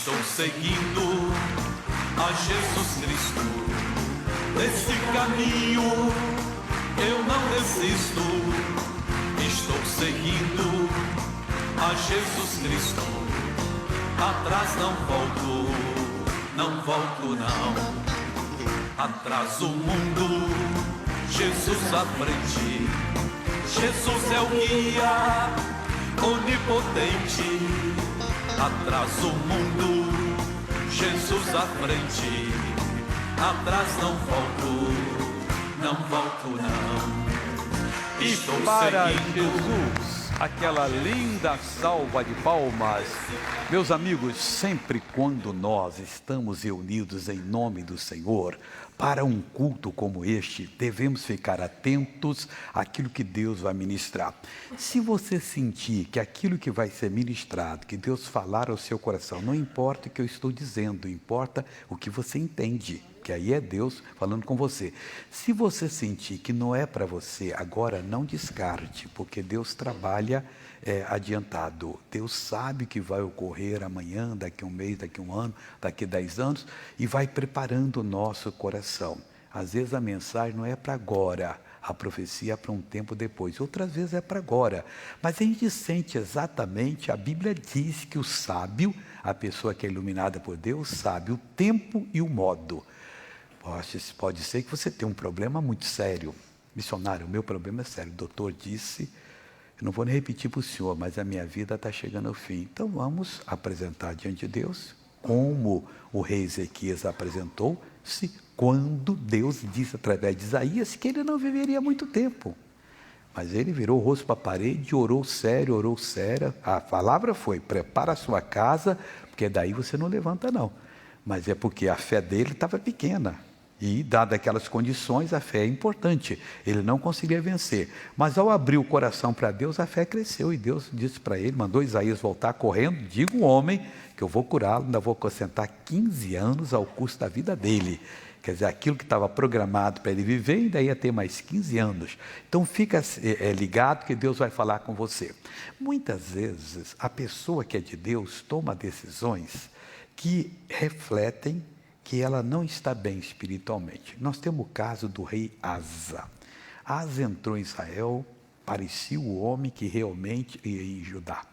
Estou seguindo a Jesus Cristo, nesse caminho eu não desisto. Estou seguindo a Jesus Cristo, atrás não volto, não volto não. Atrás o mundo, Jesus à frente, Jesus é o guia onipotente. Atrás o mundo, Jesus à frente, atrás não volto, não volto não. Estou Para seguindo. Jesus, aquela linda salva de palmas. Meus amigos, sempre quando nós estamos reunidos em nome do Senhor, para um culto como este, devemos ficar atentos àquilo que Deus vai ministrar. Se você sentir que aquilo que vai ser ministrado, que Deus falar ao seu coração, não importa o que eu estou dizendo, importa o que você entende, que aí é Deus falando com você. Se você sentir que não é para você, agora não descarte, porque Deus trabalha adiantado. Deus sabe o que vai ocorrer amanhã, daqui a um mês, daqui a um ano, daqui a 10 anos, e vai preparando o nosso coração. Às vezes a mensagem não é para agora, a profecia é para um tempo depois, outras vezes é para agora. Mas a gente sente exatamente, a Bíblia diz que o sábio, a pessoa que é iluminada por Deus, sabe o tempo e o modo. Pode ser que você tenha um problema muito sério. Missionário, o meu problema é sério. O doutor disse, eu não vou nem repetir para o senhor, mas a minha vida está chegando ao fim. Então vamos apresentar diante de Deus, como o rei Ezequias apresentou-se, quando Deus disse através de Isaías que ele não viveria muito tempo. Mas ele virou o rosto para a parede, orou sério, a palavra foi, prepara a sua casa, porque daí você não levanta não. Mas é porque a fé dele estava pequena. E, dadas aquelas condições, a fé é importante. Ele não conseguia vencer. Mas, ao abrir o coração para Deus, a fé cresceu. E Deus disse para ele, mandou Isaías voltar correndo. Diga o homem que eu vou curá-lo, ainda vou acrescentar 15 anos ao custo da vida dele. Quer dizer, aquilo que estava programado para ele viver, ainda ia ter mais 15 anos. Então, fica ligado que Deus vai falar com você. Muitas vezes, a pessoa que é de Deus toma decisões que refletem que ela não está bem espiritualmente. Nós temos o caso do rei Asa. Asa entrou em Israel, parecia o homem que realmente ia em Judá,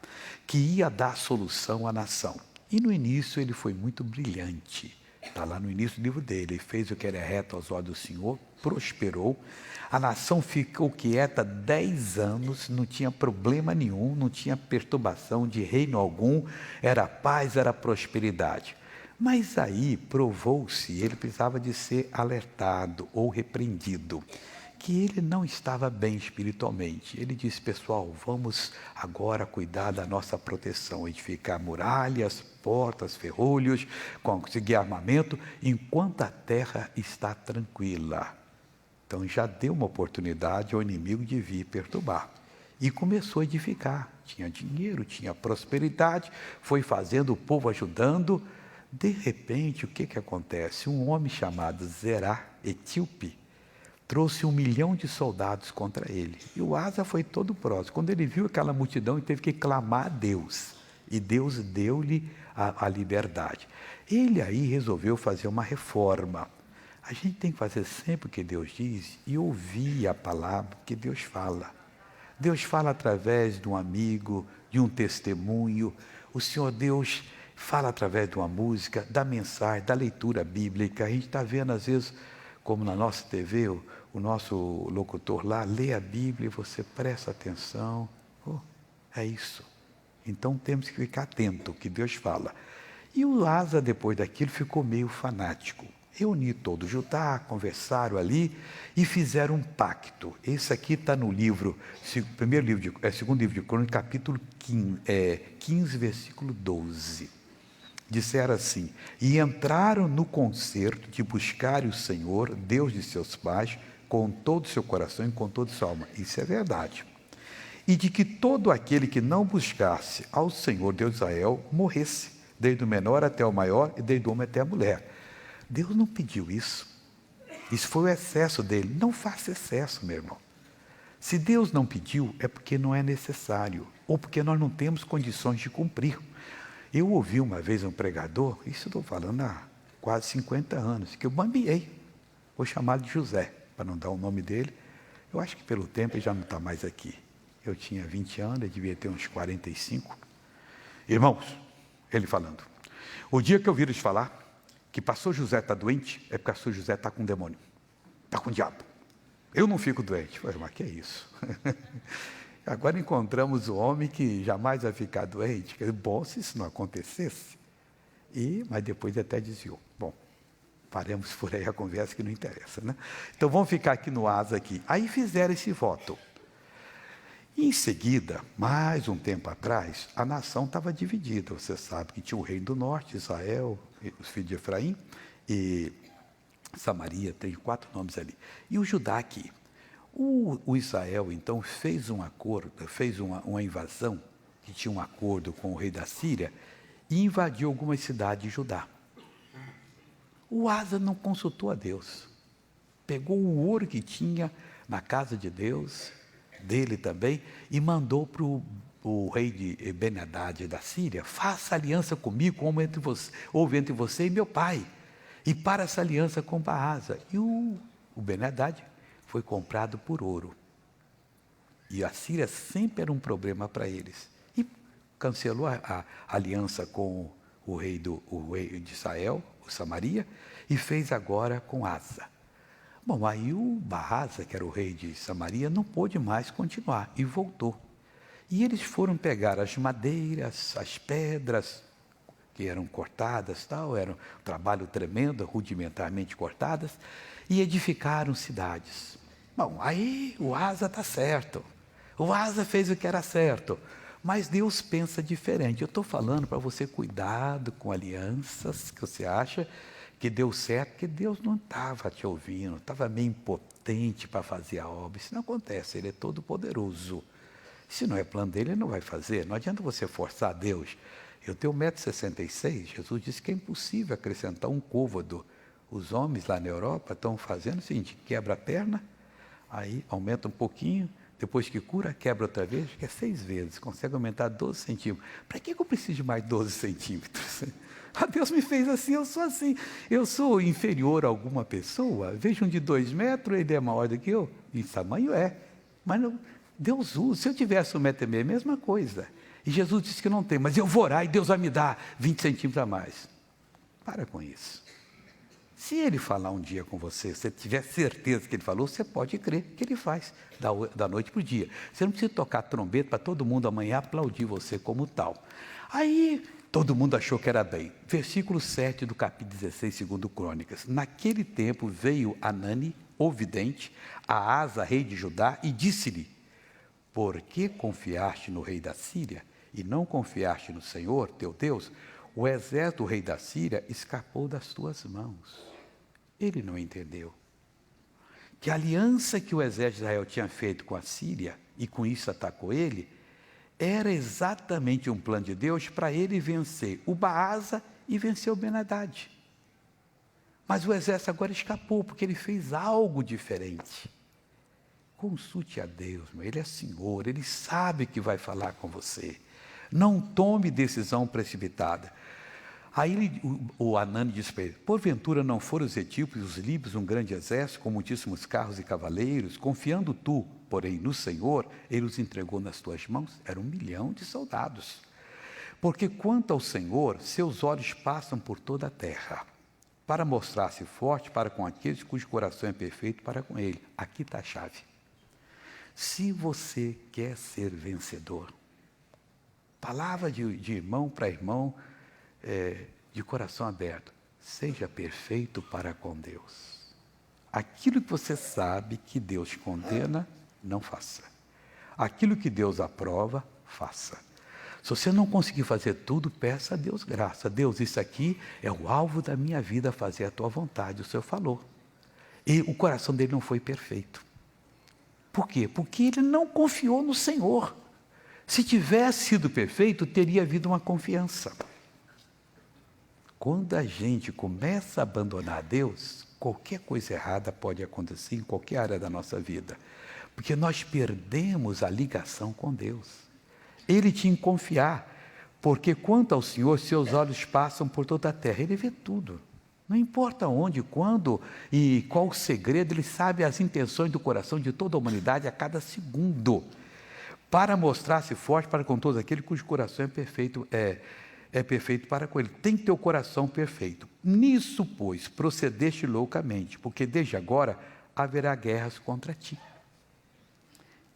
que ia dar solução à nação. E no início ele foi muito brilhante. Está lá no início do livro dele. Ele fez o que era reto aos olhos do Senhor, prosperou. A nação ficou quieta 10 anos, não tinha problema nenhum, não tinha perturbação de reino algum, era paz, era prosperidade. Mas aí provou-se, ele precisava de ser alertado ou repreendido, que ele não estava bem espiritualmente. Ele disse, pessoal, vamos agora cuidar da nossa proteção, edificar muralhas, portas, ferrolhos, conseguir armamento, enquanto a terra está tranquila. Então já deu uma oportunidade ao inimigo de vir perturbar. E começou a edificar, tinha dinheiro, tinha prosperidade, foi fazendo, o povo ajudando. De repente, o que acontece? Um homem chamado Zerá, etíope, trouxe 1 milhão de soldados contra ele. E o Asa foi todo próximo. Quando ele viu aquela multidão, ele teve que clamar a Deus. E Deus deu-lhe a liberdade. Ele aí resolveu fazer uma reforma. A gente tem que fazer sempre o que Deus diz e ouvir a palavra que Deus fala. Deus fala através de um amigo, de um testemunho. O Senhor Deus fala através de uma música, da mensagem, da leitura bíblica. A gente está vendo, às vezes, como na nossa TV, o nosso locutor lá lê a Bíblia e você presta atenção. É isso. Então temos que ficar atento ao que Deus fala. E o Asa, depois daquilo, ficou meio fanático. Reuniu todo o Judá, conversaram ali e fizeram um pacto. Esse aqui está no livro, segundo livro de Crônicas, capítulo 15, versículo 12. Disseram assim, e entraram no concerto de buscar o Senhor, Deus de seus pais, com todo o seu coração e com toda a sua alma. Isso é verdade. E de que todo aquele que não buscasse ao Senhor, Deus de Israel, morresse, desde o menor até o maior e desde o homem até a mulher. Deus não pediu isso. Isso foi o excesso dele. Não faça excesso, meu irmão. Se Deus não pediu, é porque não é necessário, ou porque nós não temos condições de cumprir. Eu ouvi uma vez um pregador, isso estou falando há quase 50 anos, que eu bambiei. Vou chamar de José, para não dar o nome dele. Eu acho que pelo tempo ele já não está mais aqui. Eu tinha 20 anos, ele devia ter uns 45. Irmãos, ele falando, o dia que eu ouvi eles falar que pastor José está doente, é porque pastor José está com demônio, está com o diabo. Eu não fico doente. Falei, mas que é isso? Agora encontramos o homem que jamais vai ficar doente. Bom, se isso não acontecesse. Mas depois até desviou. Bom, paremos por aí a conversa que não interessa, né? Então vamos ficar aqui no asa aqui. Aí fizeram esse voto. E em seguida, mais um tempo atrás, a nação estava dividida. Você sabe que tinha o reino do norte, Israel, os filhos de Efraim, e Samaria, tem 4 nomes ali. E o Judá aqui. O Israel, então, fez um acordo, fez uma invasão, que tinha um acordo com o rei da Síria, e invadiu algumas cidades de Judá. O Asa não consultou a Deus. Pegou o ouro que tinha na casa de Deus, dele também, e mandou para o rei de Ben-Hadad da Síria, faça aliança comigo, como houve entre você e meu pai, e para essa aliança com Baasa. E o Ben-Hadad foi comprado por ouro. E a Síria sempre era um problema para eles. E cancelou a aliança com o rei de Israel, o Samaria, e fez agora com Asa. Bom, aí o Baasa, que era o rei de Samaria, não pôde mais continuar e voltou. E eles foram pegar as madeiras, as pedras que eram cortadas, era um trabalho tremendo, rudimentarmente cortadas, e edificaram cidades. Bom, aí o Asa está certo. O Asa fez o que era certo. Mas Deus pensa diferente. Eu estou falando para você cuidado com alianças que você acha que deu certo, porque Deus não estava te ouvindo, estava meio impotente para fazer a obra. Isso não acontece, Ele é todo poderoso. Se não é plano dele, Ele não vai fazer. Não adianta você forçar Deus. Eu tenho 1,66 m, Jesus disse que é impossível acrescentar um côvado. Os homens lá na Europa estão fazendo o seguinte, quebra a perna, aí aumenta um pouquinho, depois que cura, quebra outra vez, que é 6 vezes, consegue aumentar 12 centímetros. Para que eu preciso de mais 12 centímetros? Deus me fez assim, eu sou assim. Eu sou inferior a alguma pessoa, vejo um de 2 metros, ele é maior do que eu, em tamanho é. Mas não, Deus usa, se eu tivesse 1,5 m, mesma coisa. E Jesus disse que não tem, mas eu vou orar e Deus vai me dar 20 centímetros a mais. Para com isso. Se Ele falar um dia com você, se tiver certeza que Ele falou, você pode crer que Ele faz, da noite para o dia. Você não precisa tocar trombeta para todo mundo amanhã aplaudir você como tal. Aí, todo mundo achou que era bem. Versículo 7 do capítulo 16, segundo Crônicas. Naquele tempo veio Anani, o vidente, a Asa, rei de Judá, e disse-lhe, por que confiaste no rei da Síria e não confiaste no Senhor, teu Deus? O exército do rei da Síria escapou das tuas mãos. Ele não entendeu que a aliança que o exército de Israel tinha feito com a Síria, e com isso atacou ele, era exatamente um plano de Deus para ele vencer o Baasa e vencer o Ben-Hadad. Mas o exército agora escapou, porque ele fez algo diferente. Consulte a Deus, Ele é Senhor, Ele sabe que vai falar com você. Não tome decisão precipitada. Aí o Anani disse para ele, porventura não foram os etíopes e os líbios um grande exército, com muitíssimos carros e cavaleiros, confiando tu, porém, no Senhor, Ele os entregou nas tuas mãos? Era 1 milhão de soldados. Porque quanto ao Senhor, seus olhos passam por toda a terra, para mostrar-se forte para com aqueles cujo coração é perfeito para com Ele. Aqui está a chave. Se você quer ser vencedor, palavra de irmão para irmão, de coração aberto, seja perfeito para com Deus. Aquilo que você sabe que Deus condena, não faça. Aquilo que Deus aprova, faça. Se você não conseguir fazer tudo, peça a Deus graça. Deus, isso aqui é o alvo da minha vida, fazer a tua vontade, o Senhor falou. E o coração dele não foi perfeito. Por quê? Porque ele não confiou no Senhor. Se tivesse sido perfeito, teria havido uma confiança. Quando a gente começa a abandonar Deus, qualquer coisa errada pode acontecer em qualquer área da nossa vida. Porque nós perdemos a ligação com Deus. Ele tinha que confiar. Porque quanto ao Senhor, seus olhos passam por toda a terra, Ele vê tudo. Não importa onde, quando e qual o segredo, Ele sabe as intenções do coração de toda a humanidade a cada segundo, para mostrar-se forte para com todos aqueles cujo coração é perfeito para com Ele. Tem que ter o coração perfeito. Nisso, pois, procedeste loucamente, porque desde agora haverá guerras contra ti.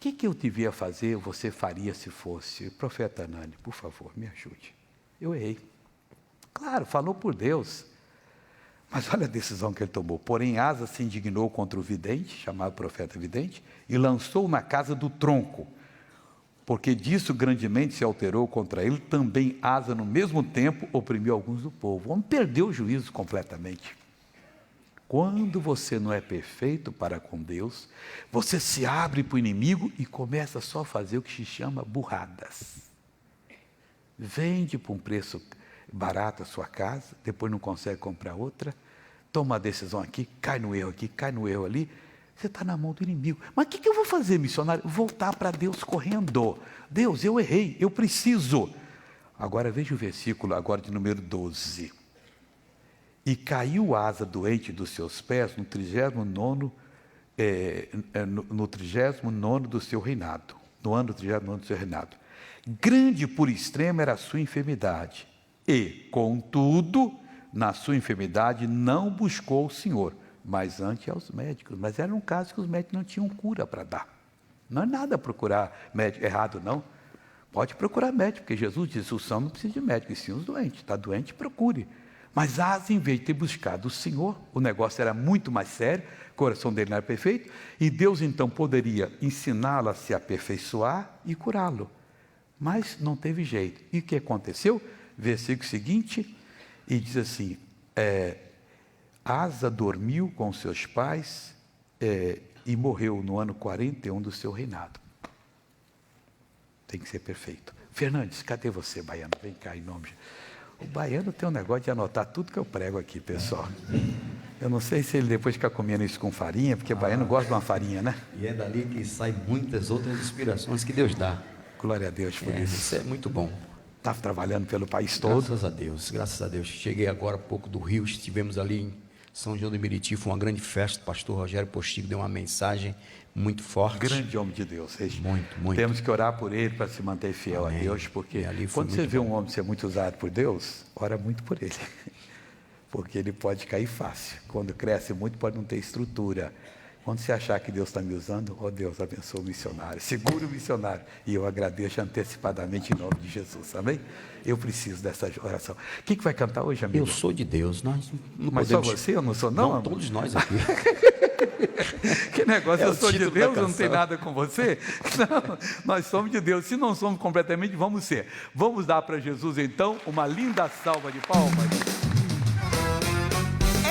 O que eu devia fazer, você faria se fosse? Profeta Anani, por favor, me ajude. Eu errei. Claro, falou por Deus. Mas olha a decisão que ele tomou. Porém, Asa se indignou contra o vidente, chamado profeta vidente, e lançou na casa do tronco, porque disso grandemente se alterou contra ele. Também Asa, no mesmo tempo, oprimiu alguns do povo. O homem perdeu o juízo completamente. Quando você não é perfeito para com Deus, você se abre para o inimigo e começa só a fazer o que se chama burradas. Vende por um preço barato a sua casa, depois não consegue comprar outra, toma uma decisão aqui, cai no erro aqui, cai no erro ali, você está na mão do inimigo. Mas o que eu vou fazer, missionário? Voltar para Deus correndo. Deus, eu errei, eu preciso. Agora veja o versículo agora de número 12. E caiu Asa doente dos seus pés no 39º do seu reinado, no ano 39º do seu reinado. Grande por extremo era a sua enfermidade. E, contudo, na sua enfermidade não buscou o Senhor, mas antes aos médicos. Mas era um caso que os médicos não tinham cura para dar. Não é nada procurar médico errado, não. Pode procurar médico, porque Jesus disse, o são não precisa de médico, e sim os doentes. Está doente, procure. Mas Asa, em vez de ter buscado o Senhor, o negócio era muito mais sério, o coração dele não era perfeito, e Deus então poderia ensiná-lo a se aperfeiçoar e curá-lo. Mas não teve jeito. E o que aconteceu? Versículo seguinte, e diz assim, Asa dormiu com seus pais e morreu no ano 41 do seu reinado. Tem que ser perfeito. Fernandes, cadê você, baiano? Vem cá em nome de... O baiano tem um negócio de anotar tudo que eu prego aqui, pessoal. Eu não sei se ele depois fica comendo isso com farinha, porque baiano gosta de uma farinha, né? E é dali que saem muitas outras inspirações que Deus dá. Glória a Deus por isso. Isso é muito bom. Está trabalhando pelo país todo. Graças a Deus, graças a Deus. Cheguei agora há pouco do Rio, estivemos ali em São João do Meriti, foi uma grande festa, o pastor Rogério Postigo deu uma mensagem muito forte. Grande homem de Deus. Muito. Temos que orar por ele para se manter fiel a Deus, porque quando você vê um homem ser muito usado por Deus, ora muito por ele, porque ele pode cair fácil. Quando cresce muito, pode não ter estrutura. Quando você achar que Deus está me usando, Deus abençoe o missionário, segura o missionário, e eu agradeço antecipadamente em nome de Jesus, amém? Eu preciso dessa oração. Quem que vai cantar hoje, amigo? Eu sou de Deus, nós não Mas podemos... só você, eu não sou não? Não, todos nós aqui. Que negócio, eu sou de Deus, não tem canção. nada com você? Não, nós somos de Deus, se não somos completamente, vamos ser. Vamos dar para Jesus então uma linda salva de palmas.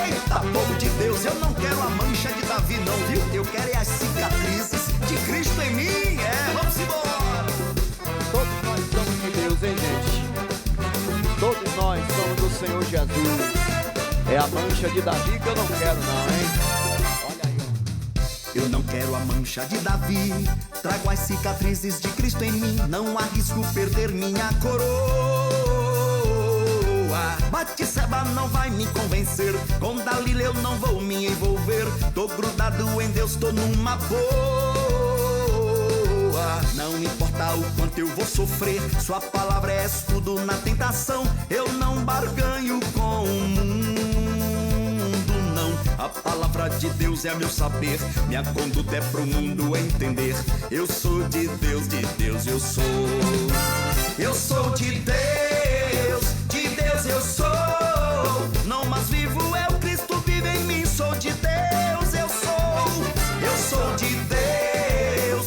Eita, povo de Deus, eu não quero a mancha de Davi não, viu? Eu quero as cicatrizes de Cristo em mim, vamos embora! Todos nós somos de Deus, hein, gente? Todos nós somos do Senhor Jesus. É a mancha de Davi que eu não quero não, hein? Olha aí, ó. Eu não quero a mancha de Davi, trago as cicatrizes de Cristo em mim, não arrisco perder minha coroa. Batseba não vai me convencer, com Dalila eu não vou me envolver, tô grudado em Deus, tô numa boa. Não importa o quanto eu vou sofrer, sua palavra é escudo na tentação, eu não barganho com o mundo, não. A palavra de Deus é meu saber, minha conduta é pro mundo entender. Eu sou de Deus eu sou. Eu sou de Deus eu sou. Não mais vivo, é o Cristo vive em mim. Sou de Deus eu sou. Eu sou de Deus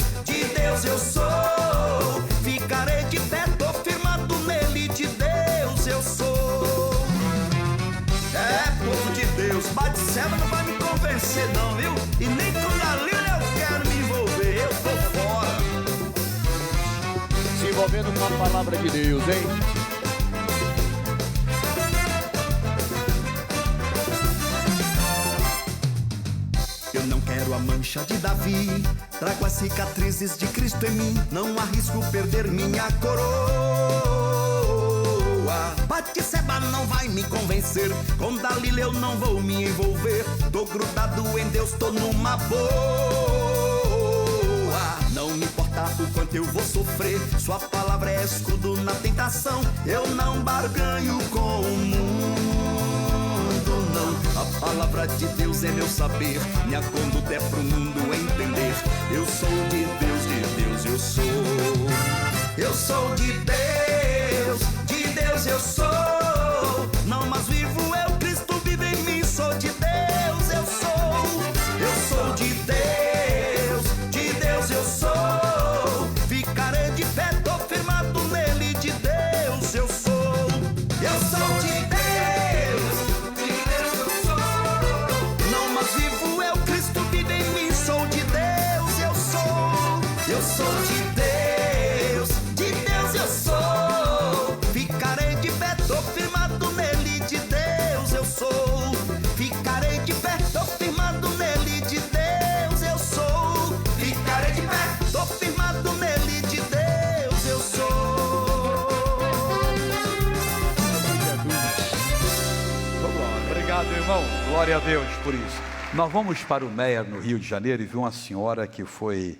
eu sou. Ficarei de pé, tô firmado nele, de Deus eu sou. Povo de Deus, Batseba não vai me convencer não, viu? E nem com Dalila eu quero me envolver, eu tô fora. Se envolvendo com a palavra de Deus, hein? Eu não quero a mancha de Davi, trago as cicatrizes de Cristo em mim, não arrisco perder minha coroa. Batseba não vai me convencer, com Dalila eu não vou me envolver. Tô grudado em Deus, tô numa boa. Não me importa o quanto eu vou sofrer, sua palavra é escudo na tentação. Eu não barganho com o mundo, não. A palavra de Deus é meu saber, minha conduta é pro mundo entender. Eu sou de Deus eu sou. Eu sou de Deus eu sou. Não mais vivo eu, Cristo vive em mim. Sou de Deus eu sou. Eu sou de Deus eu sou. Ficarei de pé, tô firmado nele. De Deus eu sou. Eu sou de Deus eu sou. Não mais vivo eu, Cristo vive em mim. Sou de Deus eu sou. Eu sou de Deus eu sou. Ficarei de pé, tô firmado nele. De Deus eu sou. Ficarei de pé, tô firmado nele. De Deus eu sou. Ficarei de pé, tô firmado nele. De Deus eu sou. Obrigado, irmão. Glória a Deus por isso. Nós vamos para o Meier, no Rio de Janeiro, e vi uma senhora que foi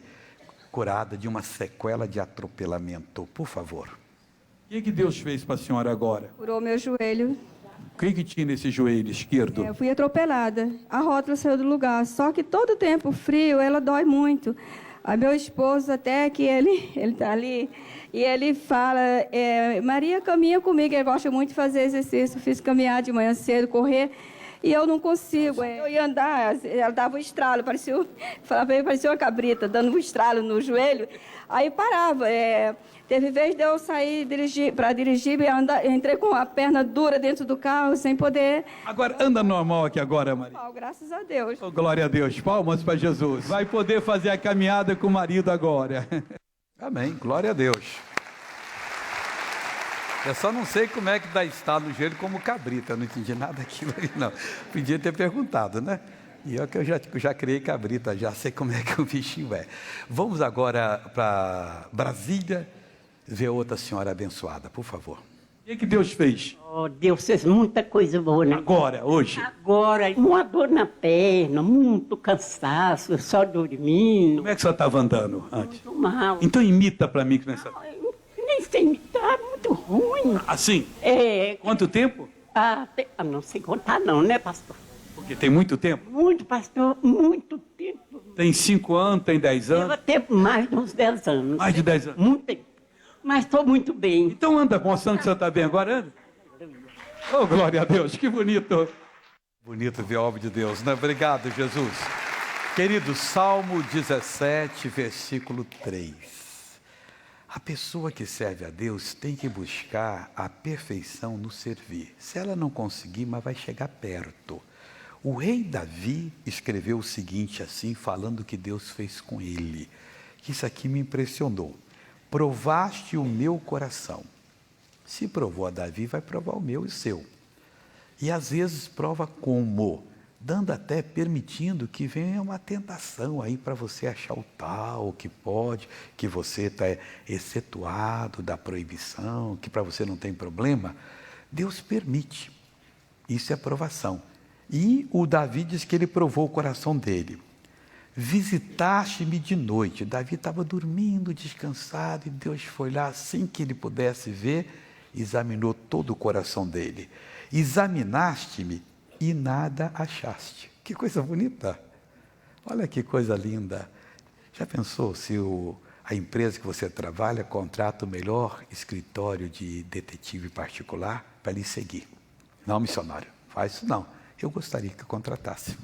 curada de uma sequela de atropelamento. Por favor. O que Deus fez para a senhora agora? Curou meu joelho. O que tinha nesse joelho esquerdo? Eu fui atropelada. A rótula saiu do lugar. Só que todo tempo frio, ela dói muito. Aí meu esposo até que ele está ali, e ele fala, Maria, caminha comigo. Ele gosta muito de fazer exercício. Fiz caminhar de manhã cedo, correr. E eu não consigo. Eu ia andar, ela dava um estralo, parecia uma cabrita, dando um estralo no joelho. Aí parava. Teve vez de eu sair para dirigir, eu entrei com a perna dura dentro do carro, sem poder. Agora, anda normal aqui agora, Maria? Graças a Deus. Oh, glória a Deus. Palmas para Jesus. Vai poder fazer a caminhada com o marido agora. Amém. Glória a Deus. Eu só não sei como é que dá estado no joelho como cabrita. Eu não entendi nada daquilo ali, não. Podia ter perguntado, né? E eu que eu já criei cabrita, já sei como é que o bichinho é. Vamos agora para Brasília ver outra senhora abençoada, por favor. O que Deus fez? Oh, Deus fez muita coisa boa, né? Agora, hoje? Agora, uma dor na perna, muito cansaço, só dormindo. Como é que você estava andando antes? Muito mal. Então imita para mim. Que Eu nem sei imitar, muito ruim. Assim? Quanto tempo? Não sei contar não, né, pastor? Porque tem muito tempo? Muito, pastor, muito tempo. Tem 5 anos, tem 10 anos? Deve ter mais de uns 10 anos. Mais de 10 anos? Muito tempo. Mas estou muito bem. Então anda mostrando que você está bem agora, anda. Oh, glória a Deus, que bonito. Bonito ver a obra de Deus, né? Obrigado, Jesus. Querido, Salmo 17, versículo 3. A pessoa que serve a Deus tem que buscar a perfeição no servir. Se ela não conseguir, mas vai chegar perto. O rei Davi escreveu o seguinte assim, falando o que Deus fez com ele. Isso aqui me impressionou. Provaste o meu coração. Se provou a Davi, vai provar o meu e o seu. E às vezes prova como? Dando até, permitindo que venha uma tentação aí para você achar o tal, que pode, que você está excetuado da proibição, que para você não tem problema. Deus permite. Isso é provação. E o Davi diz que ele provou o coração dele. Visitaste-me de noite. Davi estava dormindo, descansado, e Deus foi lá, assim que ele pudesse ver, examinou todo o coração dele. Examinaste-me e nada achaste. Que coisa bonita. Olha que coisa linda. Já pensou se a empresa que você trabalha contrata o melhor escritório de detetive particular para lhe seguir? Não, missionário, faz isso não. Eu gostaria que contratasse.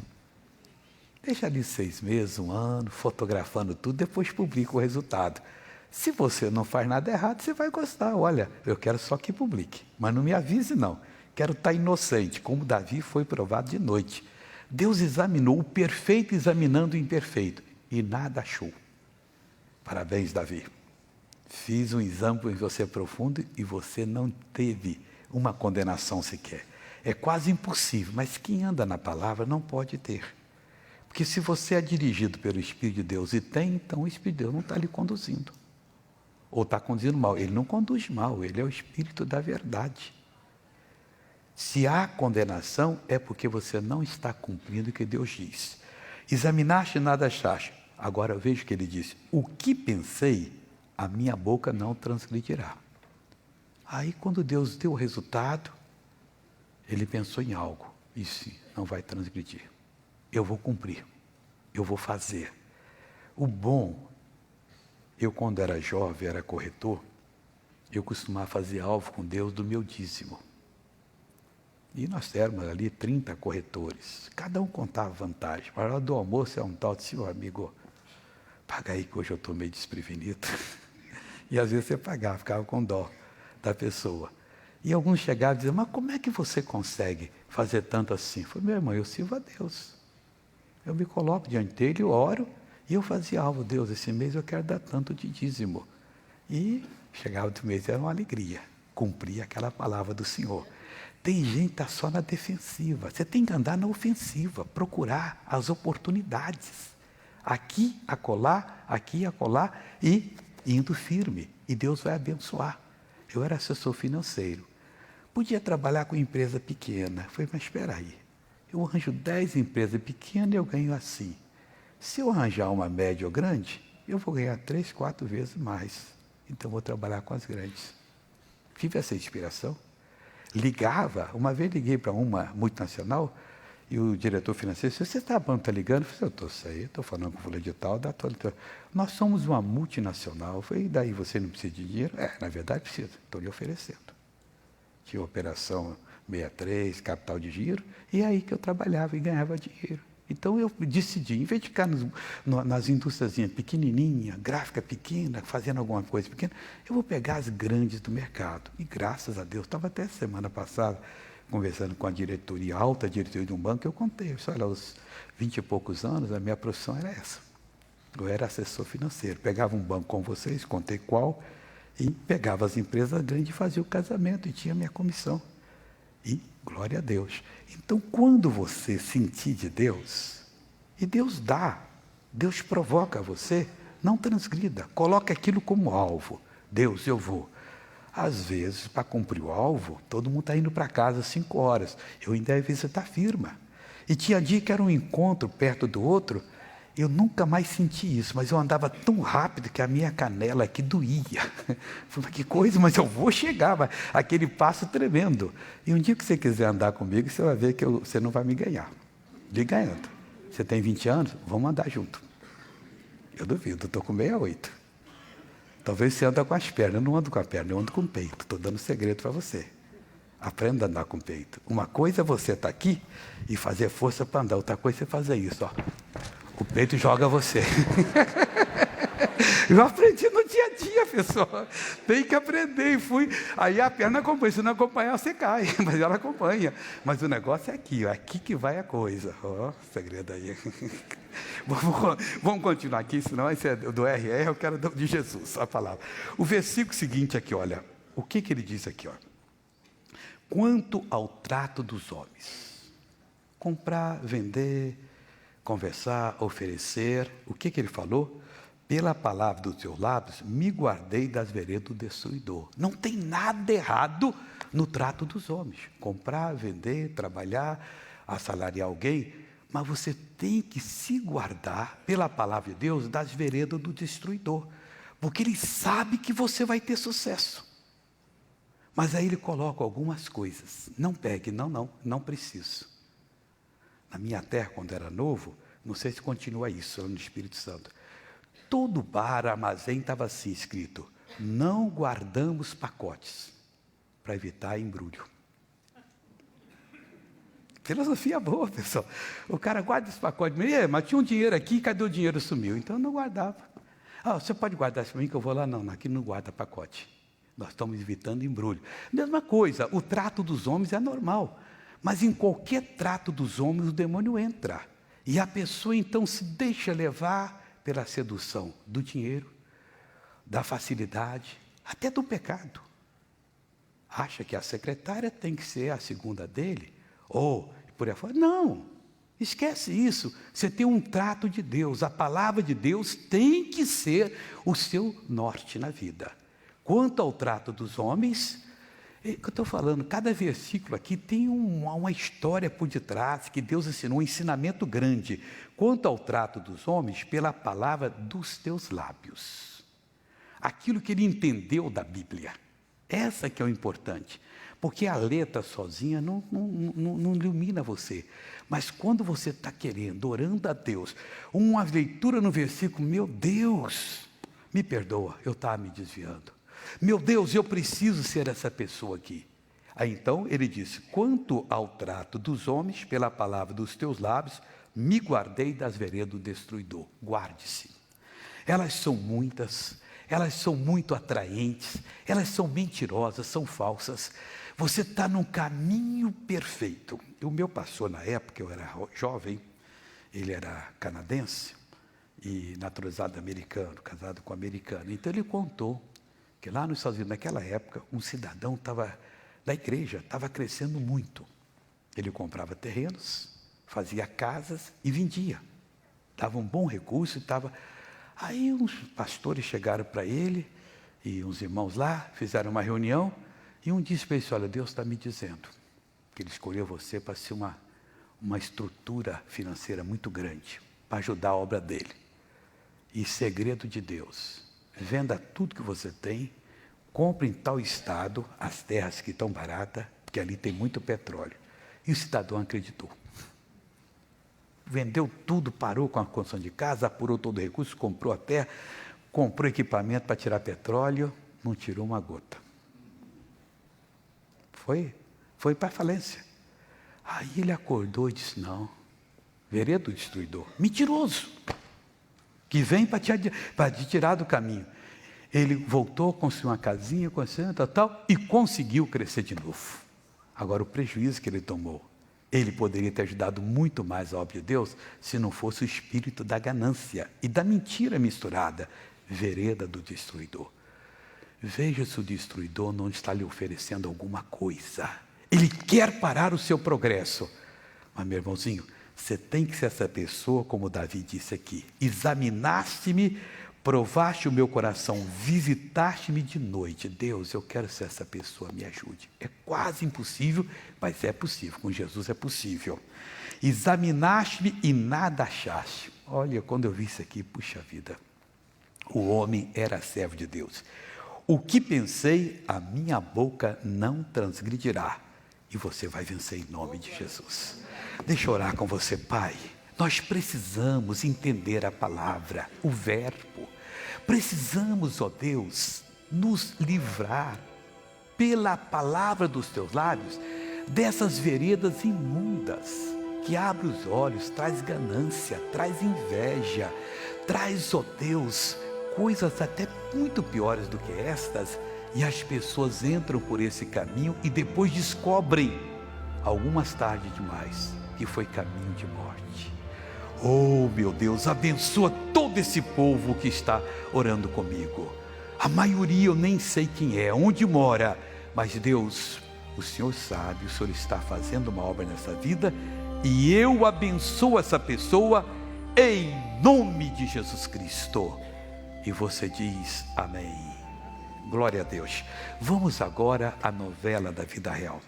Deixa ali 6 meses, 1 ano, fotografando tudo, depois publica o resultado. Se você não faz nada errado, você vai gostar. Olha, eu quero só que publique, mas não me avise não. Quero estar inocente, como Davi foi provado de noite. Deus examinou o perfeito examinando o imperfeito e nada achou. Parabéns, Davi. Fiz um exame em você profundo e você não teve uma condenação sequer. É quase impossível, mas quem anda na palavra não pode ter. Porque se você é dirigido pelo Espírito de Deus e tem, então o Espírito de Deus não está lhe conduzindo. Ou está conduzindo mal. Ele não conduz mal, ele é o Espírito da verdade. Se há condenação, é porque você não está cumprindo o que Deus diz. Examinaste, nada achaste. Agora eu vejo que ele diz: o que pensei, a minha boca não transgredirá. Aí quando Deus deu o resultado, ele pensou em algo. Isso não vai transgredir. Eu vou cumprir. Eu vou fazer. O bom, eu quando era jovem, era corretor, eu costumava fazer alvo com Deus do meu dízimo. E nós éramos ali 30 corretores. Cada um contava vantagem. Na hora do almoço é um tal de seu amigo, paga aí que hoje eu estou meio desprevenido. E às vezes você pagava, ficava com dó da pessoa. E alguns chegavam e diziam: mas como é que você consegue fazer tanto assim? Eu falei: meu irmão, eu sirvo a Deus. Eu me coloco diante dele, eu oro, e eu fazia alvo: Deus, esse mês eu quero dar tanto de dízimo. E chegava do mês, era uma alegria, cumprir aquela palavra do Senhor. Tem gente que está só na defensiva. Você tem que andar na ofensiva, procurar as oportunidades. Aqui, acolá, e indo firme. E Deus vai abençoar. Eu era assessor financeiro. Podia trabalhar com empresa pequena. Falei: mas espera aí. Eu arranjo 10 empresas pequenas e eu ganho assim. Se eu arranjar uma média ou grande, eu vou ganhar 3, 4 vezes mais. Então, vou trabalhar com as grandes. Tive essa inspiração. Ligava, uma vez liguei para uma multinacional e o diretor financeiro disse: você está ligando? Eu falei: eu estou saindo, estou falando com o fulano de tal, nós somos uma multinacional. Eu falei: e daí você não precisa de dinheiro? Na verdade precisa, estou lhe oferecendo. Tinha operação 63, capital de giro, e é aí que eu trabalhava e ganhava dinheiro. Então eu decidi, em vez de ficar nas indústrias pequenininhas, gráfica pequena, fazendo alguma coisa pequena, eu vou pegar as grandes do mercado. E graças a Deus, estava até semana passada conversando com a diretoria, a alta diretoria de um banco, eu contei, olha, aos 20 e poucos anos, a minha profissão era essa. Eu era assessor financeiro, pegava um banco com vocês, contei qual, e pegava as empresas grandes e fazia o casamento, e tinha minha comissão. E glória a Deus. Então, quando você sentir de Deus, e Deus dá, Deus provoca você, não transgrida, coloque aquilo como alvo. Deus, eu vou. Às vezes, para cumprir o alvo, todo mundo está indo para casa às 5 horas. Eu ainda ia visitar a firma. E tinha dia que era um encontro perto do outro, eu nunca mais senti isso, mas eu andava tão rápido que a minha canela aqui doía. Falei: que coisa, mas eu vou chegar, mas aquele passo tremendo. E um dia que você quiser andar comigo, você vai ver que você não vai me ganhar. De ganhando. Você tem 20 anos? Vamos andar junto. Eu duvido, eu estou com 68. Talvez você anda com as pernas. Eu não ando com a perna, eu ando com o peito. Estou dando um segredo para você. Aprenda a andar com o peito. Uma coisa é você estar aqui e fazer força para andar. Outra coisa é você fazer isso, ó. O peito joga você. Eu aprendi no dia a dia, pessoal. Tem que aprender. E fui. Aí a perna acompanha. Se não acompanhar, você cai. Mas ela acompanha. Mas o negócio é aqui, ó. Aqui que vai a coisa. Ó, segredo aí. Vamos continuar aqui, senão esse é do RR, eu quero de Jesus, a palavra. O versículo seguinte aqui, olha. O que ele diz aqui, ó? Quanto ao trato dos homens. Comprar, vender, conversar, oferecer. O que ele falou? Pela palavra dos teus lábios, me guardei das veredas do destruidor. Não tem nada errado no trato dos homens. Comprar, vender, trabalhar, assalariar alguém. Mas você tem que se guardar, pela palavra de Deus, das veredas do destruidor. Porque ele sabe que você vai ter sucesso. Mas aí ele coloca algumas coisas. Não pegue, não preciso. Na minha terra, quando era novo, não sei se continua isso, no Espírito Santo. Todo bar, armazém estava assim escrito: não guardamos pacotes, para evitar embrulho. Filosofia boa, pessoal. O cara guarda esse pacote, mas tinha um dinheiro aqui, cadê o dinheiro? Sumiu. Então não guardava. Você pode guardar isso para mim que eu vou lá? Não, aqui não guarda pacote. Nós estamos evitando embrulho. Mesma coisa, o trato dos homens é normal. Mas em qualquer trato dos homens o demônio entra. E a pessoa então se deixa levar pela sedução do dinheiro, da facilidade, até do pecado. Acha que a secretária tem que ser a segunda dele, ou por aí fora. Não, esquece isso. Você tem um trato de Deus, a palavra de Deus tem que ser o seu norte na vida. Quanto ao trato dos homens, É o que eu estou falando, cada versículo aqui tem uma história por detrás que Deus ensinou, um ensinamento grande. Quanto ao trato dos homens, pela palavra dos teus lábios. Aquilo que ele entendeu da Bíblia. Essa que é o importante. Porque a letra sozinha não ilumina você. Mas quando você está querendo, orando a Deus, uma leitura no versículo, meu Deus, me perdoa, eu estava me desviando. Meu Deus, eu preciso ser essa pessoa aqui. Aí então ele disse, quanto ao trato dos homens, pela palavra dos teus lábios, me guardei das veredas do destruidor. Guarde-se. Elas são muitas, elas são muito atraentes, elas são mentirosas, são falsas. Você está num caminho perfeito. O meu pastor na época, eu era jovem, ele era canadense e naturalizado americano, casado com americana. Então ele contou que lá nos Estados Unidos, naquela época, um cidadão da igreja estava crescendo muito. Ele comprava terrenos, fazia casas e vendia. Dava um bom recurso. Aí uns pastores chegaram para ele, e uns irmãos lá, fizeram uma reunião, e um disse para ele, olha, Deus está me dizendo que Ele escolheu você para ser uma estrutura financeira muito grande, para ajudar a obra dEle. E segredo de Deus, venda tudo que você tem, compre em tal estado as terras que estão baratas, porque ali tem muito petróleo. E o cidadão acreditou. Vendeu tudo, parou com a construção de casa, apurou todo o recurso, comprou a terra, comprou equipamento para tirar petróleo, não tirou uma gota. Foi para a falência. Aí ele acordou e disse, não, vereda do destruidor, mentiroso, que vem para te tirar do caminho. Ele voltou, construiu uma casinha, construiu tal, e conseguiu crescer de novo. Agora o prejuízo que ele tomou, ele poderia ter ajudado muito mais a obra de Deus, se não fosse o espírito da ganância e da mentira misturada, vereda do destruidor. Veja se o destruidor não está lhe oferecendo alguma coisa. Ele quer parar o seu progresso. Mas, meu irmãozinho, você tem que ser essa pessoa, como Davi disse aqui. Examinaste-me, provaste o meu coração, visitaste-me de noite. Deus, eu quero ser essa pessoa, me ajude. É quase impossível, mas é possível. Com Jesus é possível. Examinaste-me e nada achaste. Olha, quando eu vi isso aqui, puxa vida. O homem era servo de Deus. O que pensei, a minha boca não transgredirá. E você vai vencer em nome de Jesus. Deixa eu orar com você, Pai. Nós precisamos entender a palavra, o verbo. Precisamos, ó Deus, nos livrar, pela palavra dos teus lábios, dessas veredas imundas, que abre os olhos, traz ganância, traz inveja, traz, ó Deus, coisas até muito piores do que estas, e as pessoas entram por esse caminho e depois descobrem, algumas tarde demais, que foi caminho de morte. Oh, meu Deus, abençoa todo esse povo que está orando comigo. A maioria eu nem sei quem é, onde mora, mas Deus, o Senhor sabe, o Senhor está fazendo uma obra nessa vida, e eu abençoo essa pessoa em nome de Jesus Cristo. E você diz amém. Glória a Deus. Vamos agora à novela da vida real.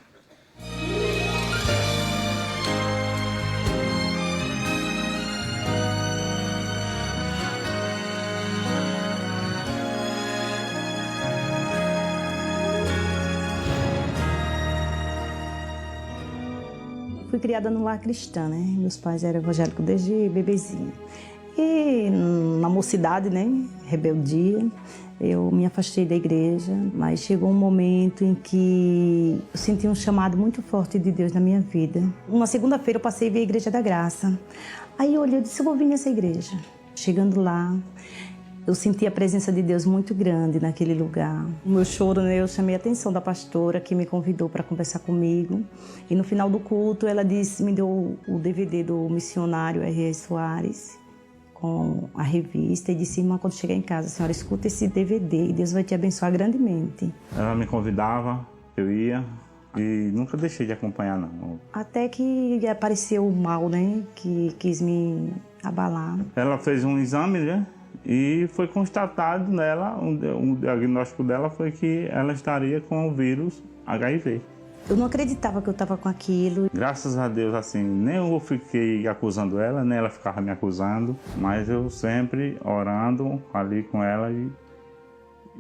Fui criada no lar cristã, né? Meus pais eram evangélicos desde bebezinho. E na mocidade, né? Rebeldia, eu me afastei da igreja, mas chegou um momento em que eu senti um chamado muito forte de Deus na minha vida. Uma segunda-feira eu passei a ver a Igreja da Graça. Aí eu olhei e disse, eu vou vir nessa igreja. Chegando lá, eu senti a presença de Deus muito grande naquele lugar. O meu choro, né, eu chamei a atenção da pastora que me convidou para conversar comigo. E no final do culto, ela disse, me deu o DVD do missionário R.R. Soares, com a revista, e disse, irmã, quando chegar em casa, a senhora escuta esse DVD e Deus vai te abençoar grandemente. Ela me convidava, eu ia e nunca deixei de acompanhar, não. Até que apareceu o mal, né, que quis me abalar. Ela fez um exame, né, e foi constatado nela, um diagnóstico dela foi que ela estaria com o vírus HIV. Eu não acreditava que eu estava com aquilo. Graças a Deus, assim, nem eu fiquei acusando ela, nem ela ficava me acusando, mas eu sempre orando ali com ela e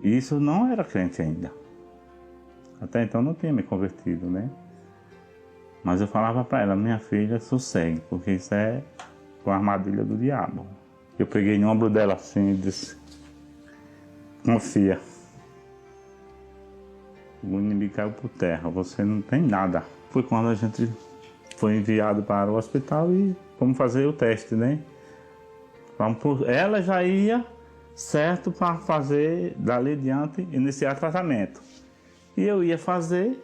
isso não era crente ainda. Até então não tinha me convertido, né? Mas eu falava para ela, minha filha, sossegue, porque isso é uma armadilha do diabo. Eu peguei no ombro dela assim e disse, confia. O inimigo caiu por terra, você não tem nada. Foi quando a gente foi enviado para o hospital e fomos fazer o teste, né? Ela já ia certo para fazer, dali adiante, iniciar tratamento. E eu ia fazer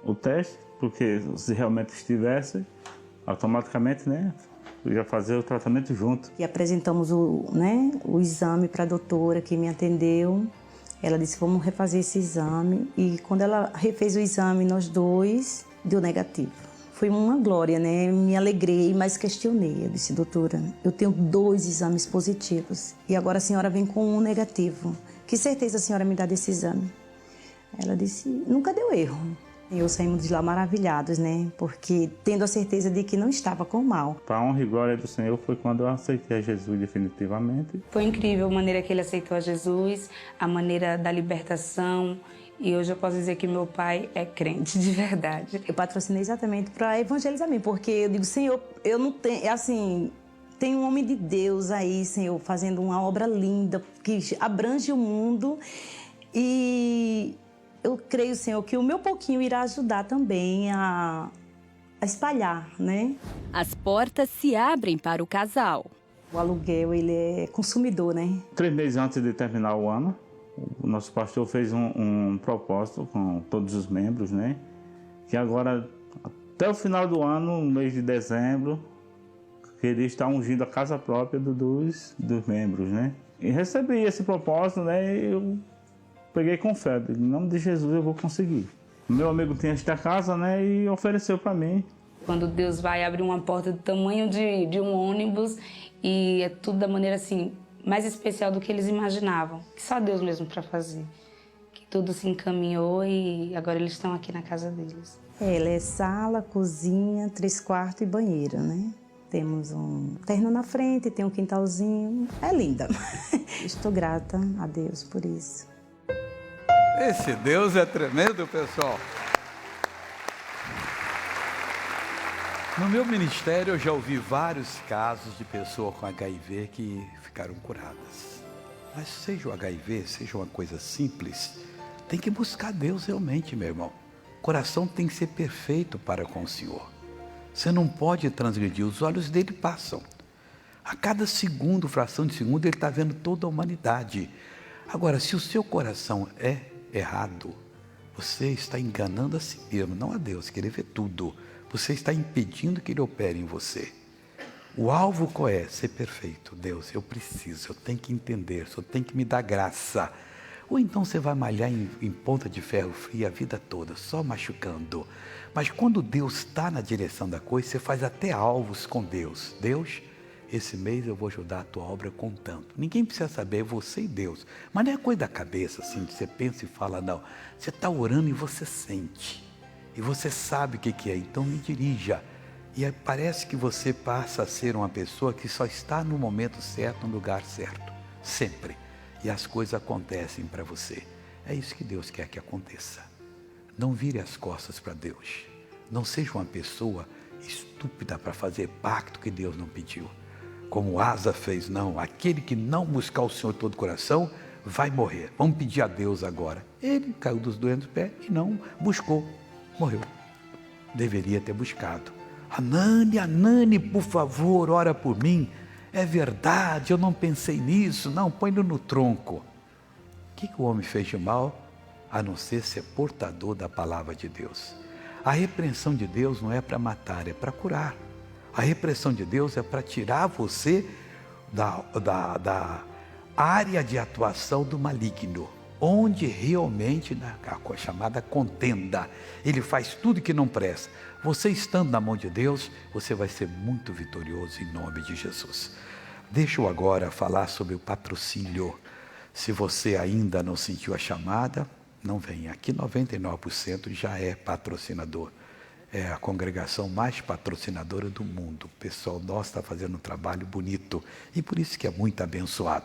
o teste, porque se realmente estivesse, automaticamente, né? Eu ia fazer o tratamento junto. E apresentamos o exame para a doutora que me atendeu. Ela disse, vamos refazer esse exame. E quando ela refez o exame, nós dois, deu negativo. Foi uma glória, né? Me alegrei, mas questionei. Eu disse, doutora, eu tenho 2 exames positivos. E agora a senhora vem com um negativo. Que certeza a senhora me dá desse exame? Ela disse, nunca deu erro. E eu saímos de lá maravilhados, né? Porque tendo a certeza de que não estava com mal. Para a honra e glória do Senhor foi quando eu aceitei a Jesus definitivamente. Foi incrível a maneira que ele aceitou a Jesus, a maneira da libertação. E hoje eu posso dizer que meu pai é crente de verdade. Eu patrocinei exatamente para evangelizar mesmo, porque eu digo, Senhor, eu não tenho, assim, tem um homem de Deus aí, Senhor, fazendo uma obra linda, que abrange o mundo. E eu creio, Senhor, que o meu pouquinho irá ajudar também a espalhar, né? As portas se abrem para o casal. O aluguel, ele é consumidor, né? 3 meses antes de terminar o ano, o nosso pastor fez um propósito com todos os membros, né? Que agora, até o final do ano, no mês de dezembro, queria estar ungindo a casa própria dos membros, né? E recebi esse propósito, né? E eu peguei com fé, em nome de Jesus eu vou conseguir. Meu amigo tinha esta casa, né, e ofereceu para mim. Quando Deus vai abrir uma porta do tamanho de um ônibus e é tudo da maneira assim, mais especial do que eles imaginavam. Que só Deus mesmo para fazer. Que tudo se encaminhou e agora eles estão aqui na casa deles. Ela é sala, cozinha, 3 quartos e banheiro, né? Temos um terreno na frente, tem um quintalzinho. É linda. Estou grata a Deus por isso. Esse Deus é tremendo, pessoal. No meu ministério eu já ouvi vários casos de pessoas com HIV que ficaram curadas. Mas seja o HIV, seja uma coisa simples, tem que buscar Deus realmente, meu irmão. O coração tem que ser perfeito para com o Senhor. Você não pode transgredir, os olhos dele passam. A cada segundo, fração de segundo, ele está vendo toda a humanidade. Agora, se o seu coração é errado, você está enganando a si mesmo, não a Deus, que ele vê tudo. Você está impedindo que ele opere em você. O alvo qual é? Ser perfeito. Deus, eu preciso, eu tenho que entender, eu tenho que me dar graça. Ou então você vai malhar em ponta de ferro frio a vida toda, só machucando. Mas quando Deus está na direção da coisa, você faz até alvos com Deus. Deus, esse mês eu vou ajudar a tua obra com tanto. Ninguém precisa saber, é você e Deus. Mas não é coisa da cabeça, assim, que você pensa e fala, não. Você está orando e você sente. E você sabe o que é, então me dirija. E aí parece que você passa a ser uma pessoa que só está no momento certo, no lugar certo. Sempre. E as coisas acontecem para você. É isso que Deus quer que aconteça. Não vire as costas para Deus. Não seja uma pessoa estúpida para fazer pacto que Deus não pediu. Como Asa fez, não. Aquele que não buscar o Senhor de todo o coração vai morrer. Vamos pedir a Deus agora. Ele caiu dos 200 pés e não buscou. Morreu. Deveria ter buscado. Anani, por favor, ora por mim. É verdade, eu não pensei nisso. Não, põe-no no tronco. O que o homem fez de mal? A não ser portador da palavra de Deus. A repreensão de Deus não é para matar, é para curar. A repressão de Deus é para tirar você da área de atuação do maligno, onde realmente, a chamada contenda, ele faz tudo que não presta. Você estando na mão de Deus, você vai ser muito vitorioso em nome de Jesus. Deixa eu agora falar sobre o patrocínio. Se você ainda não sentiu a chamada, não vem. Aqui 99% já é patrocinador. É a congregação mais patrocinadora do mundo. O pessoal nosso está fazendo um trabalho bonito e por isso que é muito abençoado.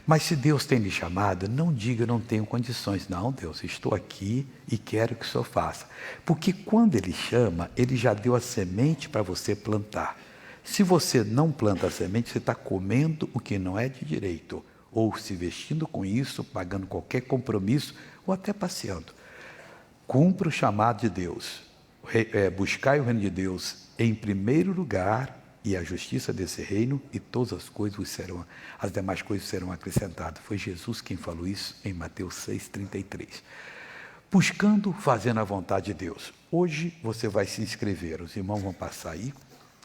Mas se Deus tem lhe chamado, não diga não tenho condições. Não, Deus, estou aqui e quero que o Senhor faça. Porque quando Ele chama, Ele já deu a semente para você plantar. Se você não planta a semente, você está comendo o que não é de direito. Ou se vestindo com isso, pagando qualquer compromisso, ou até passeando. Cumpra o chamado de Deus. Buscai o reino de Deus em primeiro lugar e a justiça desse reino, e todas as demais coisas serão acrescentadas. Foi Jesus quem falou isso em Mateus 6,33. Buscando, fazendo a vontade de Deus. Hoje você vai se inscrever, os irmãos vão passar aí,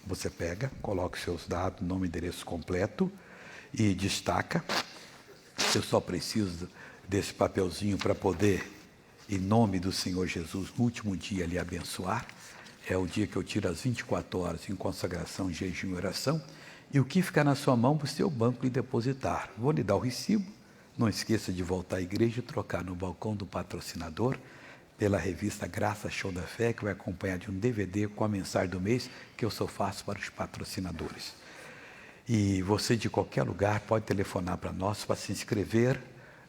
você pega, coloca os seus dados, nome, endereço completo e destaca. Eu só preciso desse papelzinho para poder, em nome do Senhor Jesus, no último dia lhe abençoar. É o dia que eu tiro as 24 horas em consagração, jejum e oração. E o que ficar na sua mão, para o seu banco lhe depositar. Vou lhe dar o recibo. Não esqueça de voltar à igreja e trocar no balcão do patrocinador, pela revista Graça Show da Fé, que vai acompanhar de um DVD com a mensagem do mês, que eu só faço para os patrocinadores. E você de qualquer lugar pode telefonar para nós para se inscrever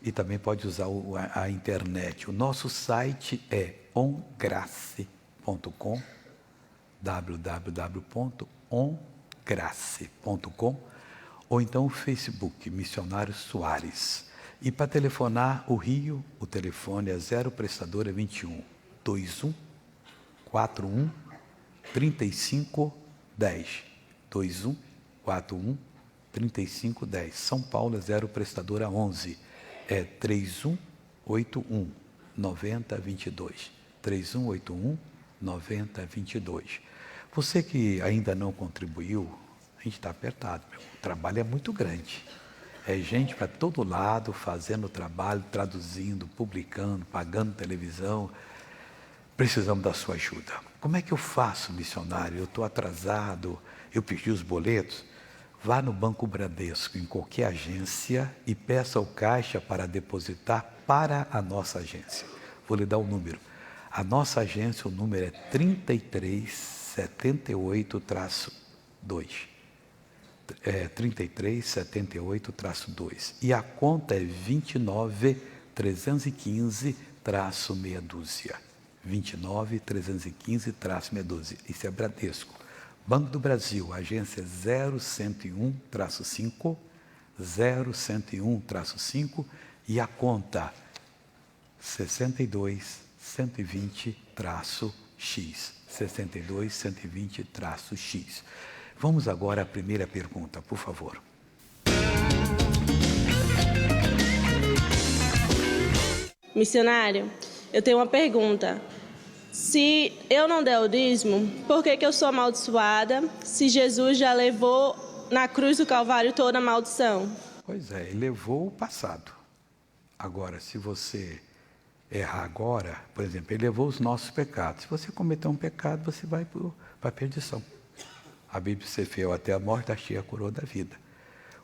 e também pode usar a internet. O nosso site é ongrace.com, www.ongrace.com, ou então o Facebook, Missionário Soares. E para telefonar o Rio, o telefone é 0 prestadora 21 21 41 35 10 21 41 35 10. São Paulo é 0 prestadora 11 é 3181 9022 3181 9022. Você que ainda não contribuiu, a gente está apertado, meu. O trabalho é muito grande. É gente para todo lado, fazendo trabalho, traduzindo, publicando, pagando televisão. Precisamos da sua ajuda. Como é que eu faço, missionário? Eu estou atrasado, eu pedi os boletos. Vá no Banco Bradesco, em qualquer agência, e peça ao caixa para depositar para a nossa agência. Vou lhe dar o número. A nossa agência, o número é 3378-2. 3378-2. E a conta é 29315-meia dúzia. 29315-meia dúzia. Isso é Bradesco. Banco do Brasil, agência 0101-5, 0101-5, e a conta 62120-X, 62120-X. Vamos agora à primeira pergunta, por favor. Missionário, eu tenho uma pergunta. Se eu não der o dízimo, por que eu sou amaldiçoada se Jesus já levou na cruz do Calvário toda a maldição? Pois é, ele levou o passado. Agora, se você errar agora, por exemplo, ele levou os nossos pecados. Se você cometer um pecado, você vai para a perdição. A Bíblia diz: ser fiel até a morte, achei a coroa da vida.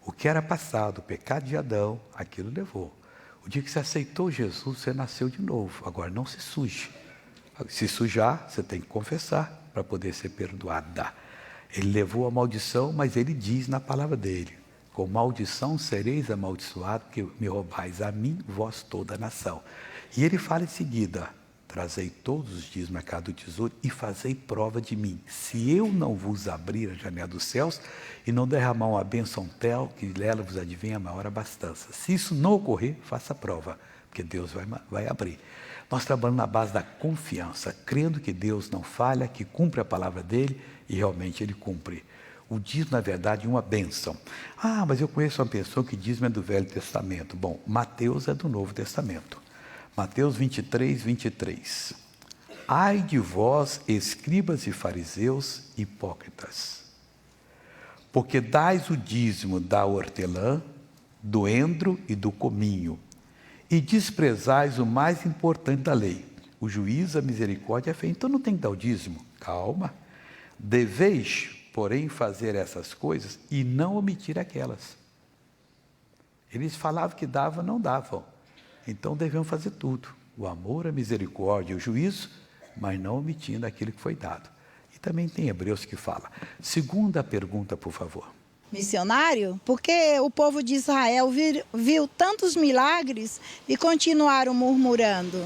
O que era passado, o pecado de Adão, aquilo levou. O dia que você aceitou Jesus, você nasceu de novo. Agora, não se suje. Se sujar, você tem que confessar para poder ser perdoada. Ele levou a maldição, mas ele diz na palavra dele: com maldição sereis amaldiçoados, porque me roubais a mim, vós toda a nação. E ele fala em seguida: trazei todos os dias na casa do tesouro e fazei prova de mim. Se eu não vos abrir a janela dos céus e não derramar uma bênção tel que leva-vos adivinha a maior abastança. Se isso não ocorrer, faça prova, porque Deus vai abrir. Nós trabalhamos na base da confiança, crendo que Deus não falha, que cumpre a palavra dele, e realmente ele cumpre. O dízimo, na verdade, é uma bênção. Ah, mas eu conheço uma pessoa que dízimo é do Velho Testamento. Bom, Mateus é do Novo Testamento. Mateus 23, 23. Ai de vós, escribas e fariseus hipócritas, porque dais o dízimo da hortelã, do endro e do cominho, e desprezais o mais importante da lei, o juízo, a misericórdia e a fé. Então não tem que dar o dízimo. Calma. Deveis, porém, fazer essas coisas e não omitir aquelas. Eles falavam que davam, não davam. Então devemos fazer tudo. o amor, a misericórdia e o juízo, mas não omitindo aquilo que foi dado. E também tem Hebreus que fala. Segunda pergunta, por favor. Missionário, porque o povo de Israel viu tantos milagres e continuaram murmurando?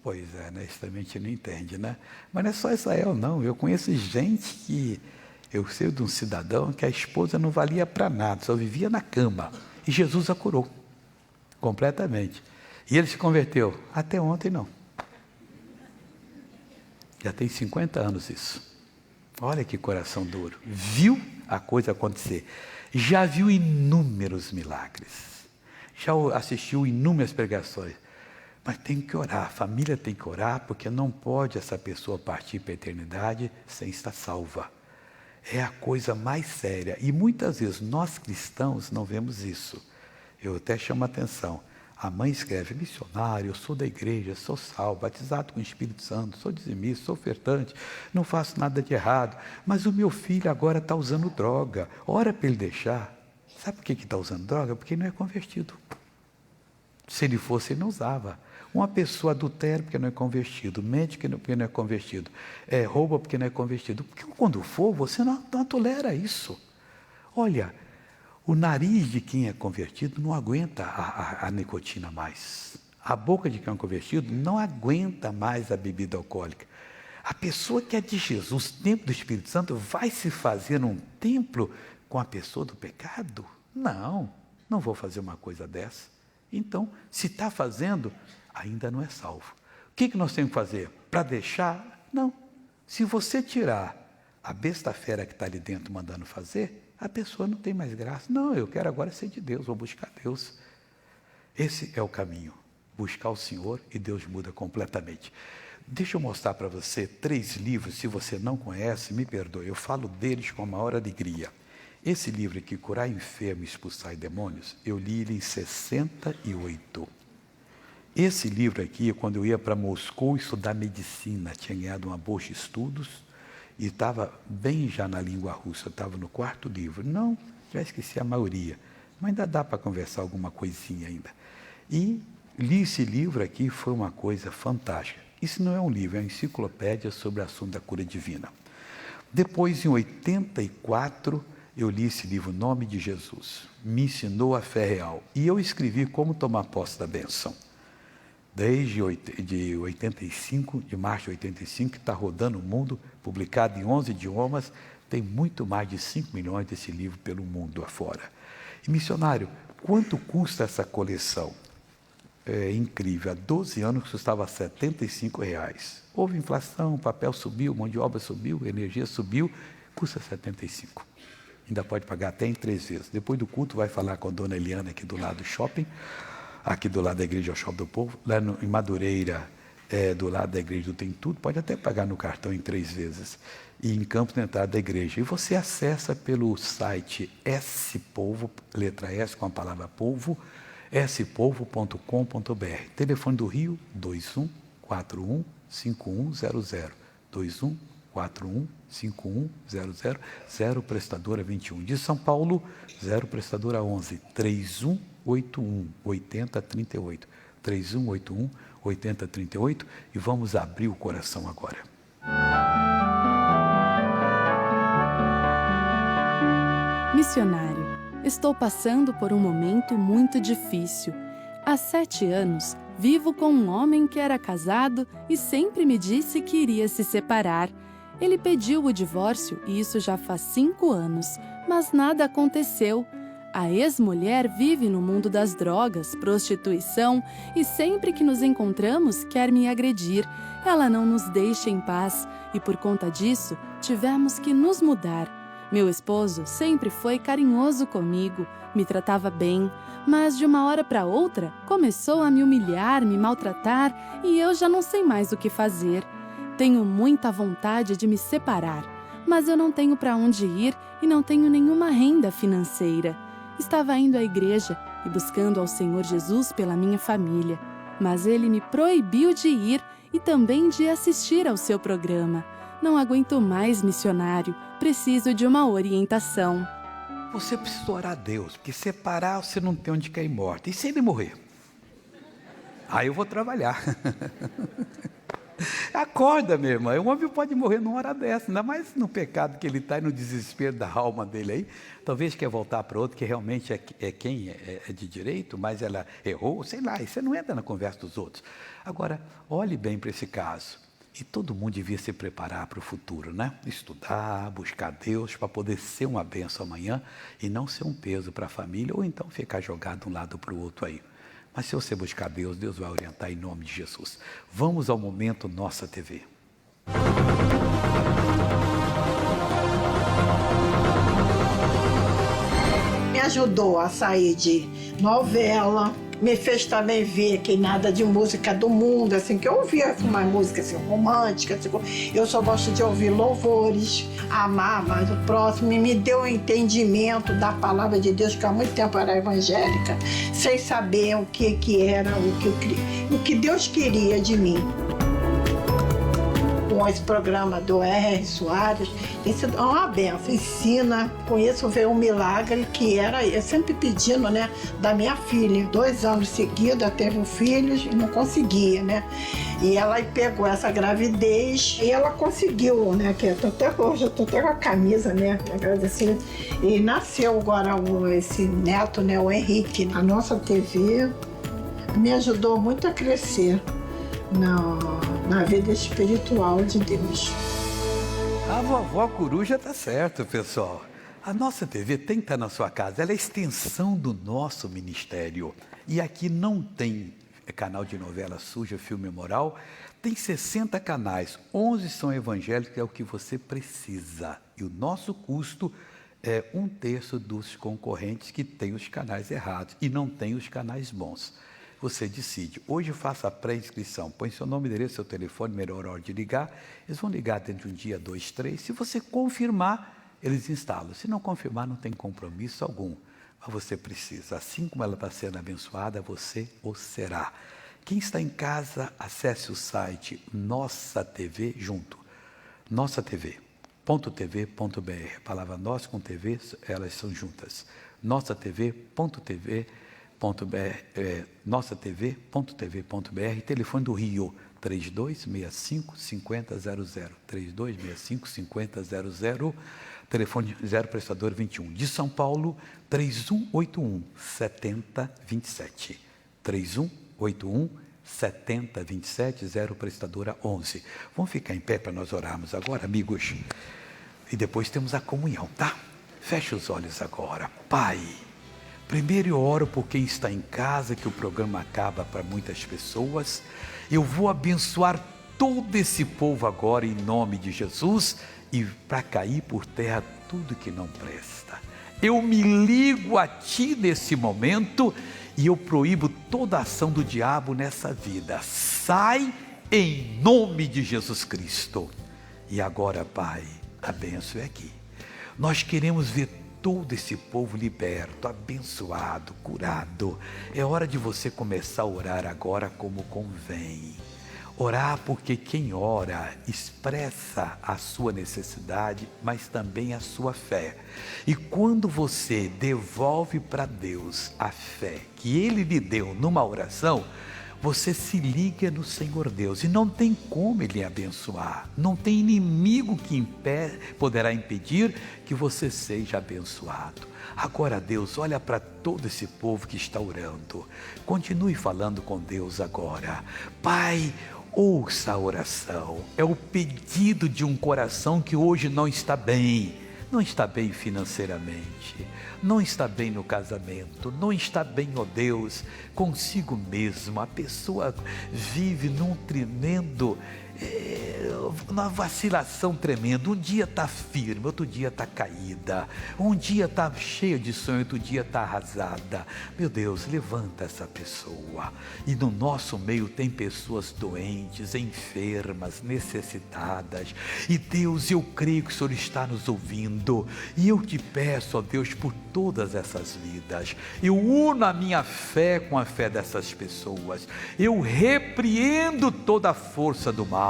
Pois é, né? Isso também a gente não entende, né? Mas não é só Israel, não. Eu conheço gente que... Eu sei de um cidadão que a esposa não valia para nada, só vivia na cama. E Jesus a curou, completamente. E ele se converteu. Até ontem, não. Já tem 50 anos isso. Olha que coração duro. Viu a coisa acontecer. Já viu inúmeros milagres. Já assistiu inúmeras pregações. Mas tem que orar, a família tem que orar, porque não pode essa pessoa partir para a eternidade sem estar salva. É a coisa mais séria. E muitas vezes nós cristãos não vemos isso. Eu até chamo a atenção. A mãe escreve: missionário, eu sou da igreja, sou salvo, batizado com o Espírito Santo, sou dizimista, sou ofertante, não faço nada de errado, mas o meu filho agora está usando droga. Ora para ele deixar. Sabe por que está usando droga? Porque ele não é convertido. Se ele fosse, ele não usava. Uma pessoa adultera porque não é convertido, mente porque não é convertido, rouba porque não é convertido. Porque quando for, você não tolera isso. Olha, o nariz de quem é convertido não aguenta a nicotina mais. A boca de quem é convertido não aguenta mais a bebida alcoólica. A pessoa que é de Jesus, templo do Espírito Santo, vai se fazer num templo com a pessoa do pecado? Não vou fazer uma coisa dessa. Então, se está fazendo, ainda não é salvo. O que nós temos que fazer? Para deixar? Não. Se você tirar a besta fera que está ali dentro mandando fazer, a pessoa não tem mais graça. Não, eu quero agora ser de Deus, vou buscar Deus. Esse é o caminho. Buscar o Senhor e Deus muda completamente. Deixa eu mostrar para você 3 livros, se você não conhece, me perdoe, eu falo deles com a maior alegria. Esse livro aqui, Curar Enfermo e Expulsar Demônios, eu li ele em 68. Esse livro aqui, quando eu ia para Moscou estudar medicina, tinha ganhado uma bolsa de estudos e estava bem já na língua russa, estava no 4º livro. Não, já esqueci a maioria, mas ainda dá para conversar alguma coisinha ainda. E li esse livro aqui, foi uma coisa fantástica. Isso não é um livro, é uma enciclopédia sobre o assunto da cura divina. Depois, em 84, eu li esse livro, Nome de Jesus, me ensinou a fé real. E eu escrevi como tomar posse da bênção. Desde de 85, de março de 85, que está rodando o mundo, publicado em 11 idiomas, tem muito mais de 5 milhões desse livro pelo mundo afora. E missionário, quanto custa essa coleção? É incrível, há 12 anos custava R$ 75. Houve inflação, o papel subiu, mão de obra subiu, a energia subiu, custa 75. Ainda pode pagar até em 3 vezes. Depois do culto vai falar com a dona Eliana aqui do lado do shopping, aqui do lado da igreja ao Shopping do Povo, lá em Madureira, do lado da igreja do Tem Tudo, pode até pagar no cartão em 3 vezes. E em Campos, na entrada da igreja. E você acessa pelo site SPolvo, letra S com a palavra polvo, spolvo.com.br. Telefone do Rio, 2141-5100. 2141-5100. 0 prestadora 21. De São Paulo, 0 prestadora 11. 3181-8038. 3181-8038. E vamos abrir o coração agora. Missionário, estou passando por um momento muito difícil. Há 7 anos, vivo com um homem que era casado e sempre me disse que iria se separar. Ele pediu o divórcio e isso já faz 5 anos, mas nada aconteceu. A ex-mulher vive no mundo das drogas, prostituição e sempre que nos encontramos quer me agredir. Ela não nos deixa em paz e por conta disso tivemos que nos mudar. Meu esposo sempre foi carinhoso comigo, me tratava bem, mas de uma hora para outra começou a me humilhar, me maltratar e eu já não sei mais o que fazer. Tenho muita vontade de me separar, mas eu não tenho para onde ir e não tenho nenhuma renda financeira. Estava indo à igreja e buscando ao Senhor Jesus pela minha família, mas ele me proibiu de ir e também de assistir ao seu programa. Não aguento mais, missionário. Preciso de uma orientação. Você precisa orar a Deus, porque separar você não tem onde cair morto. E se ele morrer? Aí eu vou trabalhar. Acorda, minha irmã. Um homem pode morrer numa hora dessa, ainda mais no pecado que ele está e no desespero da alma dele aí. Talvez quer voltar para outro que realmente é quem é de direito, mas ela errou, sei lá, e você não entra na conversa dos outros. Agora, olhe bem para esse caso. E todo mundo devia se preparar para o futuro, né? Estudar, buscar Deus para poder ser uma bênção amanhã e não ser um peso para a família ou então ficar jogado de um lado para o outro aí. Mas se você buscar Deus, Deus vai orientar em nome de Jesus. Vamos ao momento Nossa TV. Me ajudou a sair de novela, me fez também ver que nada de música do mundo, assim, que eu ouvia uma música assim, romântica, assim, eu só gosto de ouvir louvores, amar mais o próximo, e me deu um entendimento da palavra de Deus, que há muito tempo era evangélica, sem saber o que era, o que Deus queria de mim. Com esse programa do R. Soares, tem sido uma benção, ensina, com isso veio um milagre que era, eu sempre pedindo, né, da minha filha, 2 anos seguidos, ela teve filhos e não conseguia, né, e ela pegou essa gravidez e ela conseguiu, né, que eu tô até hoje, eu tô até com a camisa, né, agradecendo, e nasceu agora esse neto, né, o Henrique. A nossa TV me ajudou muito a crescer na vida espiritual de Deus. A vovó Coruja está certo, pessoal. A nossa TV tem que estar na sua casa. Ela é a extensão do nosso ministério. E aqui não tem canal de novela suja, filme moral. Tem 60 canais. 11 são evangélicos, que é o que você precisa. E o nosso custo é 1/3 dos concorrentes que tem os canais errados e não tem os canais bons. Você decide. Hoje faça a pré-inscrição. Põe seu nome, endereço, seu telefone, melhor hora de ligar. Eles vão ligar dentro de um dia, 2, 3. Se você confirmar, eles instalam. Se não confirmar, não tem compromisso algum. Mas você precisa. Assim como ela está sendo abençoada, você o será. Quem está em casa, acesse o site Nossa TV junto. nossatv.tv.br. A palavra nós com TV, elas são juntas. nossatv.tv.br. nossatv.tv.br, telefone do Rio 3265-5000, 3265-5000, telefone 0 prestador 21, de São Paulo 3181-7027, 3181-7027, 0 prestadora 11. Vamos ficar em pé para nós orarmos agora, amigos, e depois temos a comunhão, tá? Feche os olhos agora. Pai, primeiro eu oro por quem está em casa, que o programa acaba para muitas pessoas. Eu vou abençoar todo esse povo agora em nome de Jesus e para cair por terra tudo que não presta. Eu me ligo a Ti nesse momento e eu proíbo toda ação do diabo nessa vida. Sai em nome de Jesus Cristo. E agora, Pai, a bênção é aqui. Nós queremos ver todo esse povo liberto, abençoado, curado. É hora de você começar a orar agora como convém. Orar porque quem ora expressa a sua necessidade, mas também a sua fé. E quando você devolve para Deus a fé que Ele lhe deu numa oração, você se liga no Senhor Deus e não tem como Ele abençoar. Não tem inimigo que poderá impedir que você seja abençoado. Agora, Deus, olha para todo esse povo que está orando. Continue falando com Deus agora. Pai, ouça a oração. É o pedido de um coração que hoje não está bem. Não está bem financeiramente, não está bem no casamento, não está bem, ó Deus, consigo mesmo. A pessoa vive num tremendo, uma vacilação tremenda. Um dia está firme, outro dia está caída. Um dia está cheia de sonho, outro dia está arrasada. Meu Deus, levanta essa pessoa. E no nosso meio tem pessoas doentes, enfermas, necessitadas. E Deus, eu creio que o Senhor está nos ouvindo. E eu te peço, ó Deus, por todas essas vidas. Eu uno a minha fé com a fé dessas pessoas. Eu repreendo toda a força do mal.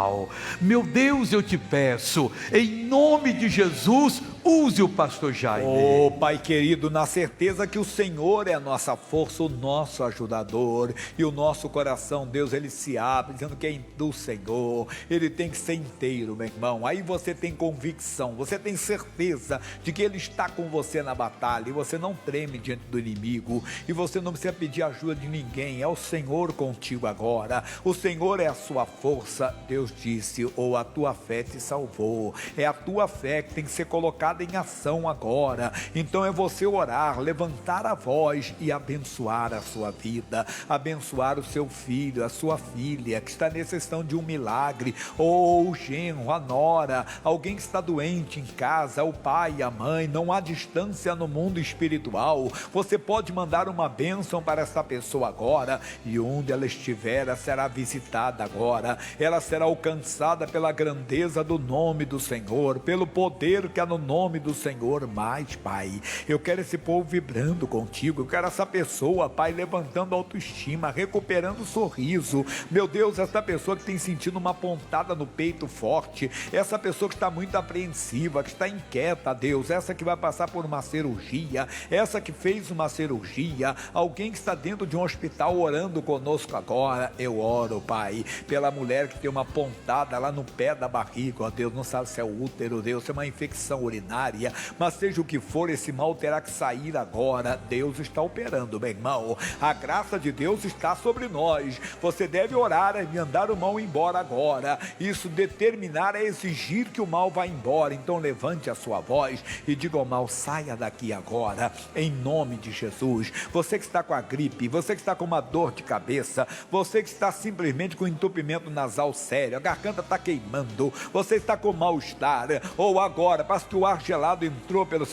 Meu Deus, eu te peço, em nome de Jesus, Use o pastor Jaime. Ô Pai querido, na certeza que o Senhor é a nossa força, o nosso ajudador, e o nosso coração, Deus, ele se abre, dizendo que é do Senhor, ele tem que ser inteiro, meu irmão. Aí você tem convicção, você tem certeza de que ele está com você na batalha, e você não treme diante do inimigo, e você não precisa pedir ajuda de ninguém, é o Senhor contigo agora, o Senhor é a sua força. Deus disse, ou a tua fé te salvou, é a tua fé que tem que ser colocada em ação agora. Então é você orar, levantar a voz e abençoar a sua vida, abençoar o seu filho, a sua filha que está necessitando de um milagre, ou o genro, a nora, alguém que está doente em casa, o pai, a mãe. Não há distância no mundo espiritual. Você pode mandar uma bênção para essa pessoa agora, e onde ela estiver, ela será visitada agora, ela será alcançada pela grandeza do nome do Senhor, pelo poder que há no nome do Senhor. Mas, Pai, eu quero esse povo vibrando contigo, eu quero essa pessoa, Pai, levantando autoestima, recuperando o sorriso. Meu Deus, essa pessoa que tem sentido uma pontada no peito forte, essa pessoa que está muito apreensiva, que está inquieta, Deus, essa que vai passar por uma cirurgia, essa que fez uma cirurgia, alguém que está dentro de um hospital orando conosco agora. Eu oro, Pai, pela mulher que tem uma pontada lá no pé da barriga, ó Deus, não sabe se é o útero, Deus, se é uma infecção urinária, mas seja o que for, esse mal terá que sair agora. Deus está operando, meu irmão, a graça de Deus está sobre nós. Você deve orar e mandar o mal embora agora. Isso determinar é exigir que o mal vá embora. Então levante a sua voz e diga ao mal, saia daqui agora, em nome de Jesus. Você que está com a gripe, você que está com uma dor de cabeça, você que está simplesmente com entupimento nasal sério, a garganta está queimando, você está com mal-estar, ou agora parece que o ar gelado entrou pelas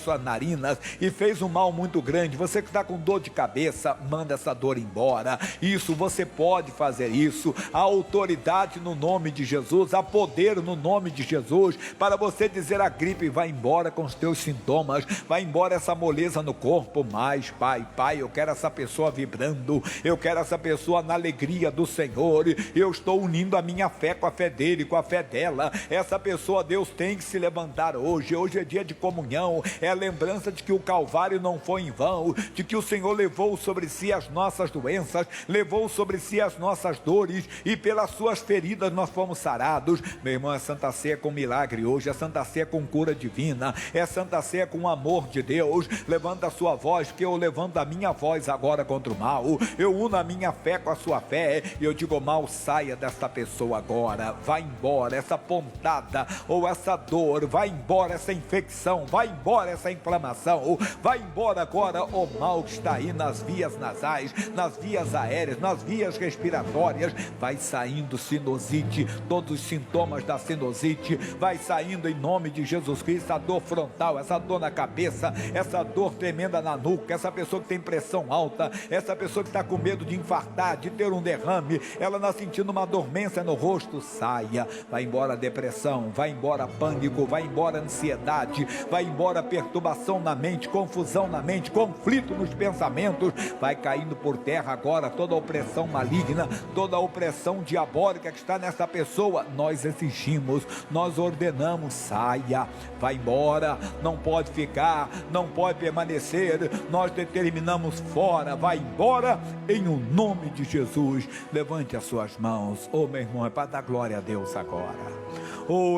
suas narinas e fez um mal muito grande. Você que está com dor de cabeça, manda essa dor embora. Isso, você pode fazer isso. Há autoridade no nome de Jesus, há poder no nome de Jesus, para você dizer a gripe, vai embora com os teus sintomas, vai embora essa moleza no corpo. Mas, Pai, eu quero essa pessoa vibrando, eu quero essa pessoa na alegria do Senhor, eu estou unindo a minha fé com a fé dele, com a fé dela. Essa pessoa, Deus, tem que se levantar hoje é dia de comunhão, é a lembrança de que o Calvário não foi em vão, de que o Senhor levou sobre si as nossas doenças, levou sobre si as nossas dores, e pelas suas feridas nós fomos sarados. Meu irmão, é Santa Ceia com milagre hoje, é Santa Ceia com cura divina, é Santa Ceia com o amor de Deus. Levanta a sua voz, que eu levanto a minha voz agora contra o mal, eu uno a minha fé com a sua fé, e eu digo, mal, saia desta pessoa agora, vai embora essa pontada, ou essa dor, vai embora essa infecção, vai embora essa inflamação, vai embora agora o mal que está aí nas vias nasais, nas vias aéreas, nas vias respiratórias. Vai saindo sinusite, todos os sintomas da sinusite, vai saindo em nome de Jesus Cristo. A dor frontal, essa dor na cabeça, essa dor tremenda na nuca, essa pessoa que tem pressão alta, essa pessoa que está com medo de infartar, de ter um derrame, ela está sentindo uma dormência no rosto, saia, vai embora a depressão, vai embora pânico, vai embora ansiedade, vai embora perturbação na mente, confusão na mente, conflito nos pensamentos, vai caindo por terra agora toda a opressão maligna, toda a opressão diabólica que está nessa pessoa. Nós exigimos, nós ordenamos, saia, vai embora, não pode ficar, não pode permanecer, nós determinamos fora, vai embora em o nome de Jesus. Levante as suas mãos, meu irmão, é para dar glória a Deus agora,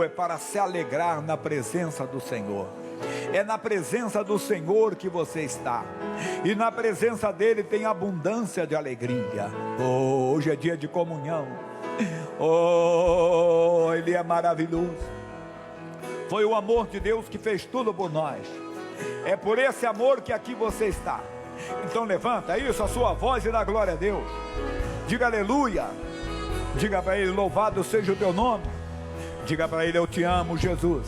é para se alegrar na presença do Senhor. É na presença do Senhor que você está, e na presença dele tem abundância de alegria. Hoje é dia de comunhão. Ele é maravilhoso. Foi o amor de Deus que fez tudo por nós. É por esse amor que aqui você está. Então levanta isso, a sua voz, e dá glória a Deus. Diga aleluia. Diga para ele, louvado seja o teu nome. Diga para ele, eu te amo, Jesus.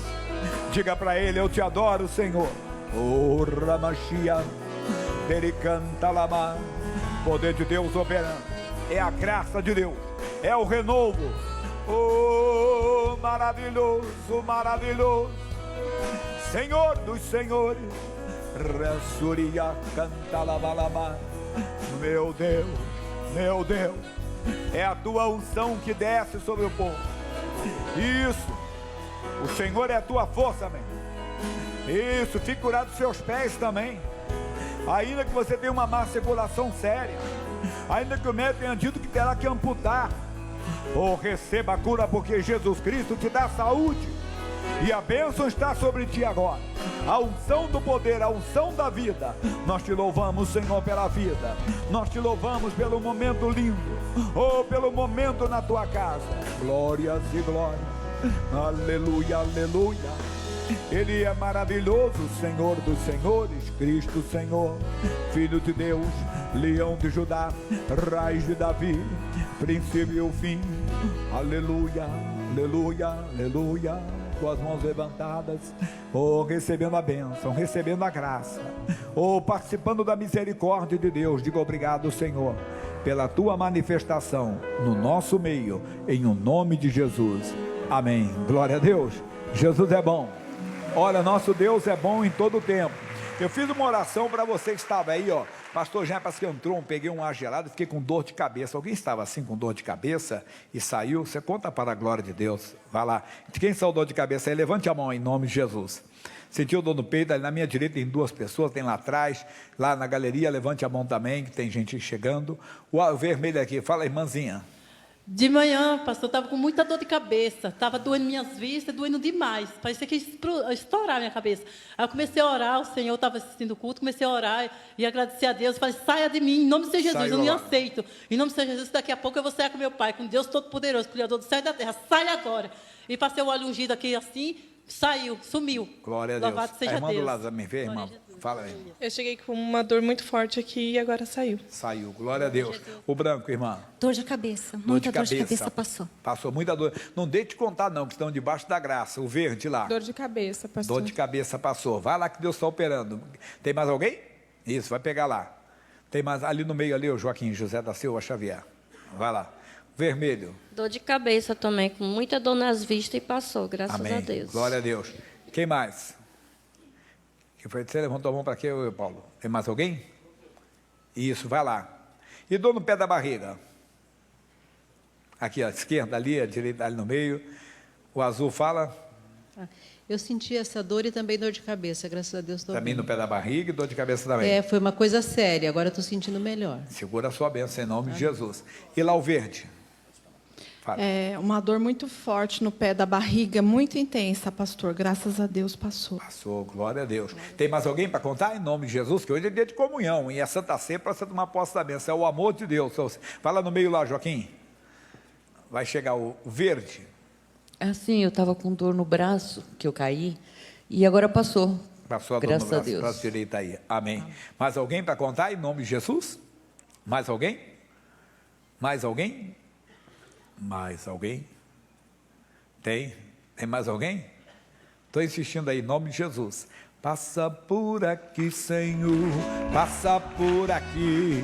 Diga para ele, eu te adoro, Senhor. Ramachia, Pericanta Lama. Poder de Deus operando. É a graça de Deus, é o renovo. Maravilhoso, maravilhoso, Senhor dos senhores. Rassuria canta labalaba. Meu Deus, é a tua unção que desce sobre o povo. Isso, o Senhor é a tua força, amém. Isso, fique curado dos seus pés também. Ainda que você tenha uma má circulação séria, ainda que o médico tenha dito que terá que amputar, receba a cura, porque Jesus Cristo te dá saúde. E a bênção está sobre ti agora. A unção do poder, a unção da vida. Nós te louvamos, Senhor, pela vida. Nós te louvamos pelo momento lindo. Pelo momento na tua casa. Glórias e glórias. Aleluia, aleluia. Ele é maravilhoso, Senhor dos senhores, Cristo Senhor, Filho de Deus, Leão de Judá, Raiz de Davi, princípio e o fim. Aleluia, aleluia, aleluia. Tuas mãos levantadas, recebendo a bênção, recebendo a graça, participando da misericórdia de Deus. Diga obrigado, Senhor, pela tua manifestação no nosso meio, em o nome de Jesus. Amém. Glória a Deus. Jesus é bom. Olha, nosso Deus é bom em todo o tempo. Eu fiz uma oração para você que estava aí, pastor Jean, parece que entrou, peguei um ar gelado e fiquei com dor de cabeça. Alguém estava assim com dor de cabeça e saiu? Você conta para a glória de Deus. Vai lá. Quem saiu dor de cabeça aí, levante a mão em nome de Jesus. Sentiu dor no peito? Ali na minha direita tem 2 pessoas, tem lá atrás, lá na galeria, levante a mão também, que tem gente chegando. O vermelho aqui, fala, irmãzinha. De manhã, pastor, estava com muita dor de cabeça, estava doendo minhas vistas, doendo demais, parecia que ia estourar minha cabeça. Aí eu comecei a orar, o Senhor estava assistindo o culto, comecei a orar e agradecer a Deus, falei, saia de mim, em nome de Jesus, eu não aceito, em nome de Jesus, daqui a pouco eu vou sair com meu Pai, com Deus Todo-Poderoso, Criador do céu e da terra, sai agora. E passei o óleo ungido aqui assim, saiu, sumiu. Glória a Deus. Louvado seja irmã Deus. do Lázaro, me vê, irmão? Fala aí. Eu cheguei com uma dor muito forte aqui e agora saiu. Saiu, glória a Deus. O branco, irmã? Dor de cabeça, muita dor de cabeça passou. Passou muita dor. Não deixe de contar não, que estão debaixo da graça. O verde lá. Dor de cabeça, pastor. Dor de cabeça passou. Vai lá que Deus está operando. Tem mais alguém? Isso, vai pegar lá. Tem mais ali no meio ali, o Joaquim José da Silva Xavier. Vai lá. Vermelho. Dor de cabeça também, com muita dor nas vistas e passou, graças Amém. a Deus. Glória a Deus. Quem mais? Que foi? Você levantou a mão para quê, Paulo? Tem mais alguém? Isso, vai lá. E dor no pé da barriga? Aqui, à esquerda, ali, à direita, ali no meio. O azul fala. Eu senti essa dor e também dor de cabeça, graças a Deus. Também no pé da barriga e dor de cabeça também. Foi uma coisa séria, agora estou sentindo melhor. Segura a sua bênção em nome de Jesus. E lá o verde? Fala. Uma dor muito forte no pé da barriga, muito intensa, pastor. Graças a Deus passou. Passou, glória a Deus. Tem mais alguém para contar em nome de Jesus? Que hoje é dia de comunhão e é Santa Ceia para você tomar posse da bênção. É o amor de Deus. Fala no meio lá, Joaquim. Vai chegar o verde. Assim, eu estava com dor no braço, que eu caí, e agora passou. Passou a dor graças no a Deus. braço direito aí. Amém. Mais alguém para contar em nome de Jesus? Mais alguém? Mais alguém? Mais alguém? Tem? Tem mais alguém? Estou insistindo aí, em nome de Jesus. Passa por aqui, Senhor, passa por aqui.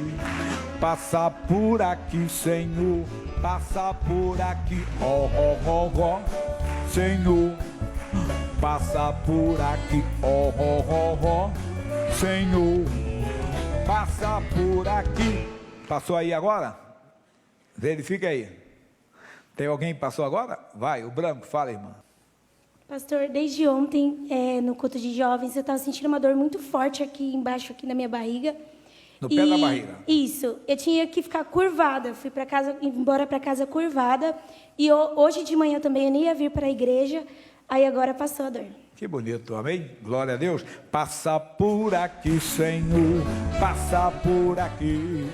Passa por aqui, Senhor, passa por aqui. Senhor, passa por aqui. Senhor, passa por aqui. Passou aí agora? Verifica aí. Tem alguém que passou agora? Vai, o branco, fala, irmã. Pastor, desde ontem, no culto de jovens, eu estava sentindo uma dor muito forte aqui embaixo, aqui na minha barriga. No pé da barriga? Isso. Eu tinha que ficar curvada. Fui para casa, embora para casa curvada. E hoje de manhã também eu nem ia vir para a igreja. Aí agora passou a dor. Que bonito, amém? Glória a Deus. Passa por aqui, Senhor, passa por aqui.